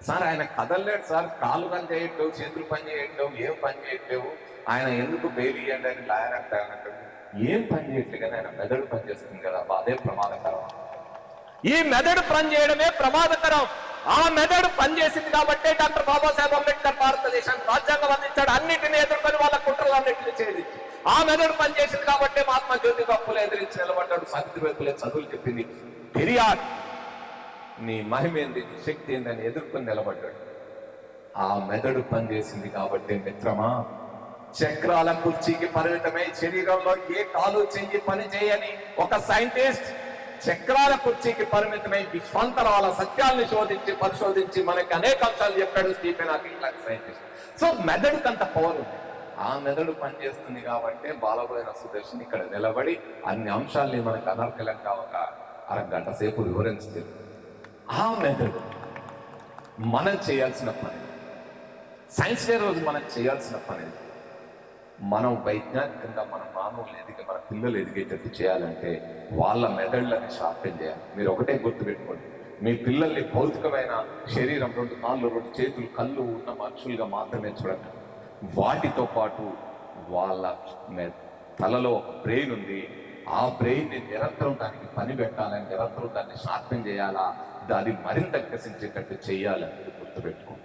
సార్ ఆయన కదలలేడు సార్, కాలు పని చేయట్లేవు, చేతులు పని చేయట్లేవు, ఏం పని చేయట్లేవు, ఆయన ఎందుకు బెయిల్ ఇవ్వండి అని లాయర్ అంటాడు. ఏం పని చేయట్లేదు కానీ ఆయన మెదడు పని చేస్తుంది కదా, అదే ప్రమాదకరం. ఈ మెదడు పని చేయడమే ప్రమాదకరం. ఆ మెదడు పనిచేసింది కాబట్టి డాక్టర్ బాబాసాహెబ్ అంబేద్కర్ భారతదేశానికి రాజ్యాంగం అందించాడు, అన్నింటినీ ఎదుర్కొని వాళ్ళ కుట్రలన్నింటినీ ఛేదించి. ఆ మెదడు పనిచేసింది కాబట్టి మహాత్మా జ్యోతిబా ఫులే ఎదిరించి నిలబడ్డాడు, సావిత్రిబాయి చదువులు చెప్పింది, పెరియార్ నీ మహిమేంది, నీ శక్తి ఏందని ఎదుర్కొని నిలబడ్డాడు. ఆ మెదడు పనిచేసింది కాబట్టి మిత్రమా, చక్రాల కుర్చీకి పరిమితమై శరీరంలో ఏ కాలు చెయ్యి పని చేయని ఒక సైంటిస్ట్ చక్రాల కుర్చీకి పరిమితమై విశ్వాంతరాల సత్యాన్ని శోధించి పరిశోధించి మనకి అనేక అంశాలు చెప్పాడు స్టీఫెన్ హాకింగ్ లాంటి సైంటిస్ట్. సో మెదడుకి అంత పవర్ ఉంది. ఆ మెదడు పనిచేస్తుంది కాబట్టి బాలబోయిన సుదర్శన్ ఇక్కడ నిలబడి అన్ని అంశాల్ని మనకు అనర్కలంగా ఒక అరగంట సేపు వివరించలేదు. ఆ మెదడు మనం చేయాల్సిన పని, సైన్స్ డే రోజు మనం చేయాల్సిన పని, మనం వైజ్ఞానికంగా మన మానవులు మన పిల్లలు ఎదిగేటట్టు చేయాలంటే వాళ్ళ మెదళ్ళని షార్పెన్ చేయాలి. మీరు ఒకటే గుర్తుపెట్టుకోండి, మీ పిల్లల్ని భౌతికమైన శరీరం, 2 కాళ్ళు, 2 చేతులు, కళ్ళు ఉన్న మనుషులుగా మాత్రమే చూడండి. వాటితో పాటు వాళ్ళ తలలో ఒక బ్రెయిన్ ఉంది. ఆ బ్రెయిన్ ని నిరంతరం దానికి పని పెట్టాలని, నిరంతరం దాన్ని షార్పెన్ చేయాలా, దాన్ని మరింత వికసించేటట్టు చేయాలని గుర్తుపెట్టుకోండి.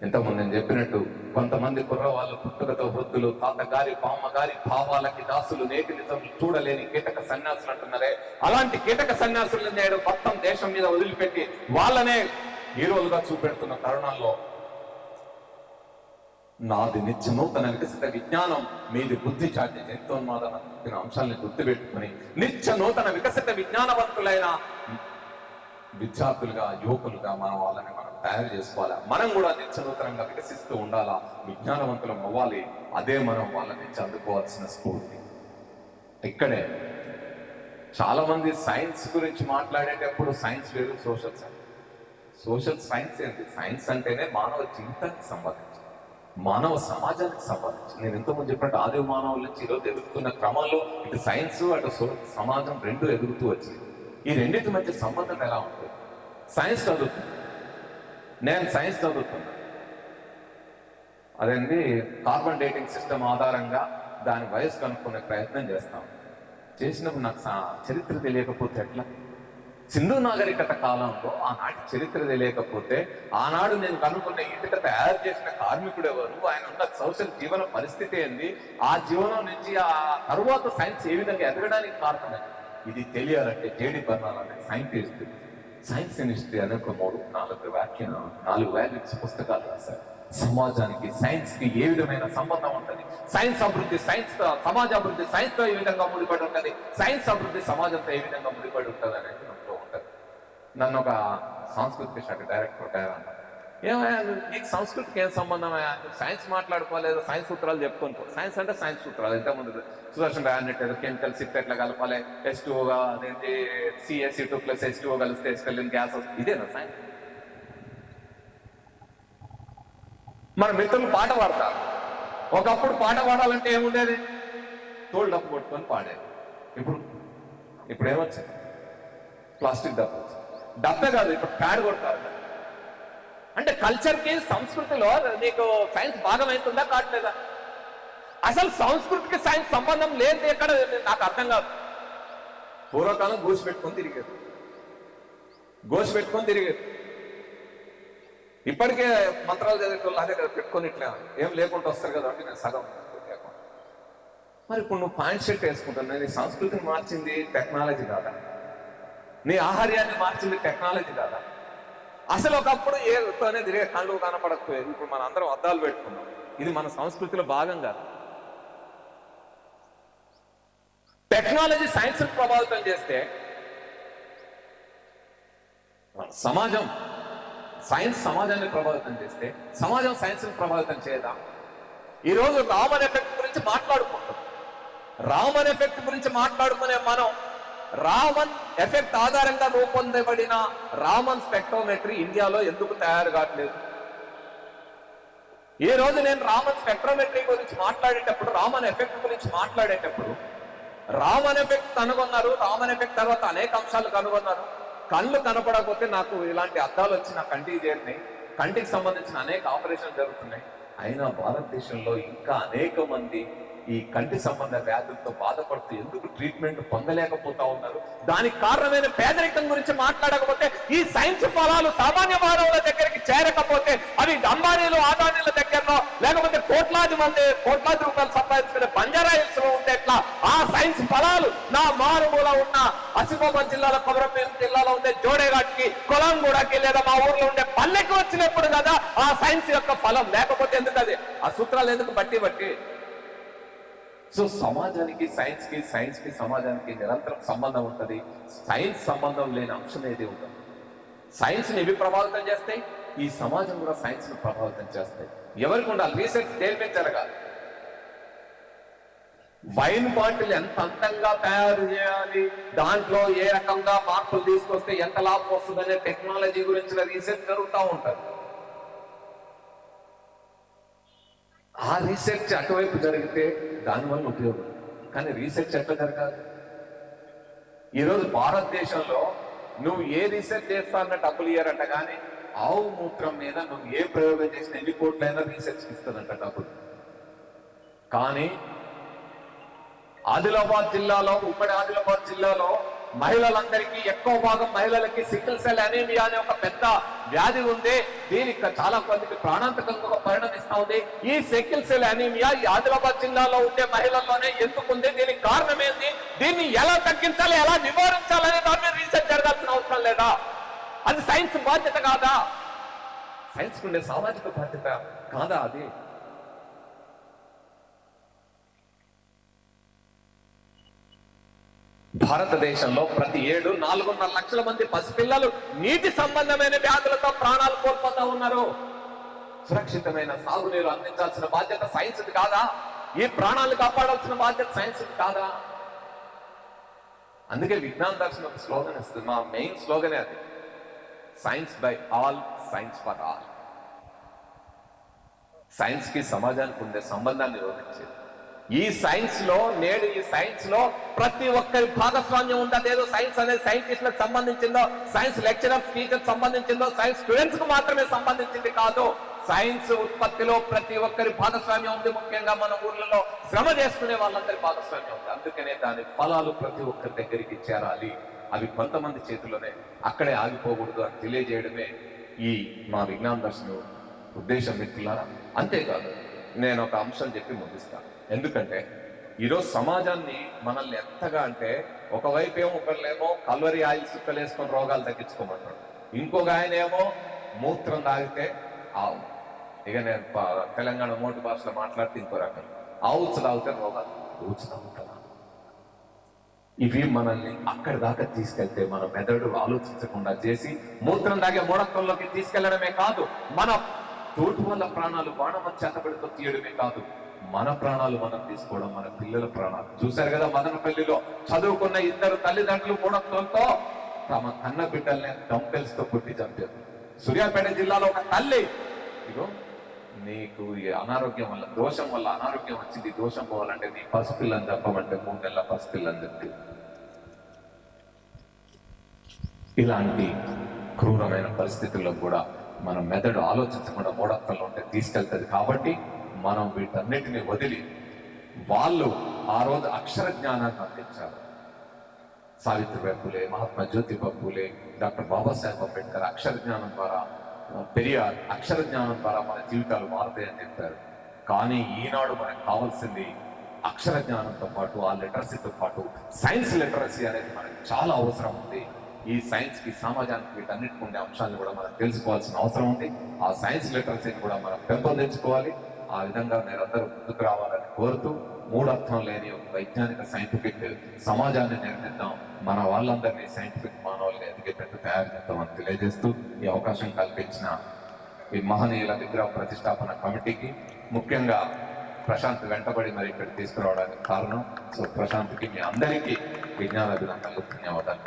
ఇంతకుముందు నేను చెప్పినట్టు కొంతమంది కుర్రవాళ్ళు పుట్టుకతో వృద్ధులు, తాతగారి పామగారి భావాలకి దాసులు, నేటి నిజం చూడలేని కీటక సన్యాసులు అంటున్నారే, అలాంటి కీటక సన్యాసులను నేడు మొత్తం దేశం మీద వదిలిపెట్టి వాళ్ళనే హీరోలుగా చూపెడుతున్న తరుణంలో నాది నిత్య నూతన వికసిత విజ్ఞానం, మీది బుద్ధి చాటి జంతోన్మాదన అంశాలను గుర్తుపెట్టుకుని నిత్య నూతన వికసిత విజ్ఞానవంతులైన విద్యార్థులుగా, యువకులుగా వాళ్ళని మనం తయారు చేసుకోవాలా. మనం కూడా నిత్యనూతనంగా వికసిస్తూ ఉండాలా, విజ్ఞానవంతులం అవ్వాలి. అదే మనం వాళ్ళ నుంచి అందుకోవాల్సిన స్ఫూర్తి. ఇక్కడే చాలా మంది సైన్స్ గురించి మాట్లాడేటప్పుడు సైన్స్ వేరు, సోషల్ సైన్స్. సోషల్ సైన్స్ ఏంటి? సైన్స్ అంటేనే మానవ జీవితానికి సంబంధించి, మానవ సమాజానికి సంబంధించి. నేను ఎంతోమంది చెప్పినట్టు ఆది మానవుల నుంచి ఈరోజు ఎదుగుతున్న క్రమంలో ఇటు సైన్స్ అటు సమాజం రెండు ఎదుగుతూ వచ్చింది. ఈ రెండింటి మధ్య సంబంధం ఎలా ఉంటుంది? సైన్స్ చదువుతుంది, నేను సైన్స్ చదువుతున్నా, అదేంటి కార్బన్ డేటింగ్ సిస్టమ్ ఆధారంగా దాని వయసు కనుక్కునే ప్రయత్నం చేస్తాం. చేసినప్పుడు నాకు చరిత్ర తెలియకపోతే ఎట్లా? సింధు నాగరికత కాలంలో ఆనాటి చరిత్ర తెలియకపోతే, ఆనాడు నేను కనుక్కున్న ఇటుక తయారు చేసిన కార్మికుడు ఎవరు, ఆయన ఉన్న సోషల్ జీవన పరిస్థితి ఏంది, ఆ జీవనం నుంచి ఆ తరువాత సైన్స్ ఏ విధంగా ఎదగడానికి కారణమే, ఇది తెలియాలంటే జేడి బర్నాల్ అనే సైంటిస్ట్ సైన్స్ ఇన్ హిస్టరీ అనే ఒక 4 వాల్యూస్ పుస్తకాలు రాశారు. సమాజానికి సైన్స్ కి ఏ విధమైన సంబంధం ఉంటుంది, సైన్స్ అభివృద్ధి సైన్స్ తో, సమాజ అభివృద్ధి సైన్స్ తో ఏ విధంగా ముడిపడి ఉంటుంది, సైన్స్ అభివృద్ధి సమాజంతో ఏ విధంగా ముడిపడి ఉంటుంది అనేది మనతో ఉంటుంది. నన్ను ఒక సాంస్కృతిక శాఖ డైరెక్టర్ అన్నారు, ఏమయ్యా నీకు సంస్కృతికి ఏం సంబంధం, సైన్స్ మాట్లాడుకోలేదు, సైన్స్ సూత్రాలు చెప్పుకొని. సైన్స్ అంటే సైన్స్ సూత్రాలు. ఇంతకుముందు సుదర్శన్ రాయ్ అన్నట్టు కెమికల్ సిప్ ఎట్లా కలపాలి, H2O అదేంటి CaC2 + H2O కలిస్తే ఎస్కలిన్ గ్యాస్ వస్తుంది, ఇదేనా సైన్స్? మన మిత్రులు పాట పాడతారు. ఒకప్పుడు పాట పాడాలంటే ఏముండేది? తోలు డప్పు కొట్టుకొని పాడేది. ఇప్పుడు ఏమొచ్చింది? ప్లాస్టిక్ డప్పు. డబ్బే కాదు, ఇప్పుడు ప్యాడ్ కొడతారు. అంటే కల్చర్కి, సంస్కృతిలో నీకు సైన్స్ భాగం అవుతుందా కావట్లేదా? అసలు సంస్కృతికి సైన్స్ సంబంధం లేదు ఎక్కడ, నాకు అర్థం కాదు. పూర్వకాలం గోసి పెట్టుకొని తిరిగేది. ఇప్పటికే మంత్రాలు చదివేటోళ్ళు అదే కదా పెట్టుకొని ఇట్లా ఏం లేకుండా వస్తారు కదా అంటే నేను సగం లేకుండా. మరి ఇప్పుడు నువ్వు ప్యాంట్ షర్ట్ వేసుకుంటున్నా, నీ సంస్కృతిని మార్చింది టెక్నాలజీ కాదా? నీ ఆహార్యాన్ని మార్చింది టెక్నాలజీ కాదా? అసలు ఒకప్పుడు ఏతోనే తిరిగే కళ్ళు కనపడకపోయేది, ఇప్పుడు మన అందరం అద్దాలు పెట్టుకున్నాం. ఇది మన సంస్కృతిలో భాగం కాదు. టెక్నాలజీ సైన్స్ ప్రభావితం చేస్తే సమాజం, సైన్స్ సమాజాన్ని ప్రభావితం చేస్తే సమాజం సైన్స్ని ప్రభావితం చేయదా? ఈరోజు రామన్ ఎఫెక్ట్ గురించి మాట్లాడుకుంటాం. రామన్ ఎఫెక్ట్ గురించి మాట్లాడుకునే మనం రామన్ ఎఫెక్ట్ ఆధారంగా రూపొందబడిన రామన్ స్పెక్ట్రోమెట్రీ ఇండియాలో ఎందుకు తయారు కావట్లేదు? ఈ రోజు నేను రామన్ స్పెక్ట్రోమెట్రీ గురించి మాట్లాడేటప్పుడు, రామన్ ఎఫెక్ట్ గురించి మాట్లాడేటప్పుడు, రామన్ ఎఫెక్ట్ కనుగొన్నారు, రామన్ ఎఫెక్ట్ తర్వాత అనేక అంశాలు కనుగొన్నారు. కళ్ళు కనపడకపోతే నాకు ఇలాంటి అద్దాలు వచ్చి నా కంటికి చేరినాయి, కంటికి సంబంధించిన అనేక ఆపరేషన్లు జరుగుతున్నాయి. అయినా భారతదేశంలో ఇంకా అనేక మంది ఈ కంటి సంబంధ వ్యాధులతో బాధపడుతూ ఎందుకు ట్రీట్మెంట్ పొందలేకపోతా ఉన్నారు? దానికి కారణమైన పేదరికం గురించి మాట్లాడకపోతే, ఈ సైన్స్ ఫలాలు సామాన్య మానవుల దగ్గరికి చేరకపోతే, అవి అంబానీలు, ఆదానీల దగ్గరలో, లేకపోతే కోట్లాది రూపాయలు సంపాదించుకునే బంజారాయిల్స్ లో ఉంటే ఎట్లా? ఆ సైన్స్ ఫలాలు నా మారుమూల ఉన్న ఆసిఫాబాద్ జిల్లాలో, కొమరంభీం జిల్లాలో ఉండే జోడేఘాట్కి, కొలంగూడకి, లేదా మా ఊర్లో ఉండే పల్లెకి వచ్చినప్పుడు కదా ఆ సైన్స్ యొక్క ఫలం. లేకపోతే ఎందుకు అది? ఆ సూత్రాలు ఎందుకు బట్టి? సో సమాజానికి సైన్స్కి, సైన్స్కి సమాజానికి నిరంతరం సంబంధం ఉంటుంది. సైన్స్ సంబంధం లేని అంశం ఏది ఉంటుంది? సైన్స్ని ఇవి ప్రభావితం చేస్తాయి, ఈ సమాజం కూడా సైన్స్ని ప్రభావితం చేస్తాయి. ఎవరికి ఉండాలి? రీసెర్చ్ దేని మీద జరగాలి? వైన్ బాటిల్ ఎంత అందంగా తయారు చేయాలి, దాంట్లో ఏ రకంగా మార్పులు తీసుకొస్తే ఎంత లాభం వస్తుందనే టెక్నాలజీ గురించిన రీసెర్చ్ జరుగుతూ ఉంటుంది. ఆ రీసెర్చ్ అటువైపు జరిగితే దానివల్ల ఉపయోగం. కానీ రీసెర్చ్ ఎట్లా జరగాలి? ఈరోజు భారతదేశంలో నువ్వు ఏ రీసెర్చ్ చేస్తా అన్న డబ్బులు ఇయ్యారంట, కానీ ఆవు మూత్రం మీద నువ్వు ఏ ప్రయోగం చేసిన ఎన్ని కోట్లైనా రీసెర్చ్ ఇస్తుందంట డబ్బులు. కానీ ఉమ్మడి ఆదిలాబాద్ జిల్లాలో మహిళలందరికీ, ఎక్కువ భాగం మహిళలకి సికిల్ సెల్ అనీమియా అనే ఒక పెద్ద వ్యాధి ఉంది. దీనికి చాలా మందికి ప్రాణాంతకంగా పరిణమిస్తా ఉంది. ఈ సికిల్ సెల్ అనీమియా ఈ ఆదిలాబాద్ జిల్లాలో ఉండే మహిళల్లోనే ఎందుకుంది? దీనికి కారణం ఏంటి? దీన్ని ఎలా తగ్గించాలి, ఎలా నివారించాలనే దాని మీద రీసెర్చ్ జరగాల్సిన అవసరం లేదా? అది సైన్స్ బాధ్యత కాదా? సైన్స్ ఉండే సామాజిక బాధ్యత కాదా అది? భారతదేశంలో ప్రతి ఏడు 4.5 లక్షల మంది పసిపిల్లలు నీటి సంబంధమైన వ్యాధులతో ప్రాణాలు కోల్పోతా ఉన్నారు. సురక్షితమైన సాగునీరు అందించాల్సిన బాధ్యత సైన్స్ కాదా? ఈ ప్రాణాలు కాపాడాల్సిన బాధ్యత సైన్స్ కాదా? అందుకే విజ్ఞాన దర్శనం స్లోగన్ ఇస్తుంది. మా మెయిన్ స్లోగనే అది, science by all, science for all. Science కి సమాజానికి ఉండే సంబంధాన్ని వివరించేది. ఈ సైన్స్ లో నేడు ఈ సైన్స్ లో ప్రతి ఒక్కరి భాగస్వామ్యం ఉంది. అదేదో సైన్స్ అనేది సైంటిస్టులకు సంబంధించిందో, సైన్స్ లెక్చరర్స్ టీచర్స్ సంబంధించిందో, సైన్స్ స్టూడెంట్స్ కు మాత్రమే సంబంధించింది కాదు. సైన్స్ ఉత్పత్తిలో ప్రతి ఒక్కరి భాగస్వామ్యం ఉంది. ముఖ్యంగా మన ఊర్లలో శ్రమ చేసుకునే వాళ్ళందరి భాగస్వామ్యం ఉంది. అందుకనే దాని ఫలాలు ప్రతి ఒక్కరి దగ్గరికి చేరాలి. అవి కొంతమంది చేతిలోనే అక్కడే ఆగిపోకూడదు అని తెలియజేయడమే ఈ మా విజ్ఞాన దర్శనం ఉద్దేశం మిత్రులారా. అంతేకాదు, నేను ఒక అంశం చెప్పి ముగిస్తాను. ఎందుకంటే ఈరోజు సమాజాన్ని మనల్ని ఎంతగా అంటే, ఒకవైపు ఏమో ఒకళ్ళేమో కల్వరి ఆయిల్ సుక్కలేసుకొని రోగాలు తగ్గించుకోమంటాడు, ఇంకొక ఆయన ఏమో మూత్రం తాగితే ఆవు, ఇక నేను తెలంగాణ మోటి భాషలో మాట్లాడితే ఇంకో రకం, ఆవులు తాగితే రోగాలు ఊచుతాగుతా. ఇవి మనల్ని అక్కడి దాకా తీసుకెళ్తే మన మెదడు ఆలోచించకుండా చేసి మూత్రం తాగే మూఢత్వంలోకి తీసుకెళ్లడమే కాదు, మన తోటి వల్ల ప్రాణాలు బాణం చేతబడితో తీయడమే కాదు, మన ప్రాణాలు మనం తీసుకోవడం, మన పిల్లల ప్రాణాలు. చూశారు కదా మదనపల్లిలో చదువుకున్న 2 తల్లిదండ్రులు మూఢత్వంతో తమ కన్న బిడ్డల్ని డంపెల్స్ తో కొట్టి చంపారు. సూర్యాపేట జిల్లాలో ఒక తల్లి, ఇగో నీకు ఈ అనారోగ్యం వల్ల, దోషం వల్ల అనారోగ్యం వచ్చింది, దోషం పోవాలంటే నీ పసిపిల్లని చెప్పమంటే 3 నెలల పసిపిల్లని చెప్పి. ఇలాంటి క్రూరమైన పరిస్థితుల్లో కూడా మన మెదడు ఆలోచించకుండా మూఢత్వంలో ఉంటే తీసుకెళ్తుంది. కాబట్టి మనం వీటన్నిటిని వదిలి, వాళ్ళు ఆ రోజు అక్షర జ్ఞానాన్ని అందించారు. సావిత్రిబాయి పూలే, మహాత్మా జ్యోతిబా పూలే, డాక్టర్ బాబాసాహెబ్ అంబేద్కర్ అక్షర జ్ఞానం ద్వారా, పెరియార్ అక్షర జ్ఞానం ద్వారా మన జీవితాలు మారుతాయని చెప్పారు. కానీ ఈనాడు మనకు కావాల్సింది అక్షర జ్ఞానంతో పాటు, ఆ లిటరసీతో పాటు సైన్స్ లిటరసీ అనేది మనకు చాలా అవసరం ఉంది. ఈ సైన్స్ కి, సమాజానికి, వీటన్నిటికి ఉండే అంశాలను కూడా మనం తెలుసుకోవాల్సిన అవసరం ఉంది. ఆ సైన్స్ లిటరసీని కూడా మనం పెంపొందించుకోవాలి. ఆ విధంగా మీరందరూ ముందుకు రావాలని కోరుతూ, మూఢత్వం లేని ఒక వైజ్ఞానిక సైంటిఫిక్ సమాజాన్ని నిర్మిద్దాం, మన వాళ్ళందరినీ సైంటిఫిక్ మానవుల్ని ఎదిగేటట్టు తయారు చేద్దామని తెలియజేస్తూ, ఈ అవకాశం కల్పించిన ఈ మహనీయుల విగ్రహ ప్రతిష్టాపన కమిటీకి, ముఖ్యంగా ప్రశాంత్ వెంటబడి మరి ఇక్కడ తీసుకురావడానికి కారణం, సో ప్రశాంత్కి మీ అందరికీ విజ్ఞాన అభినందనలు, ధన్యవాదాలు.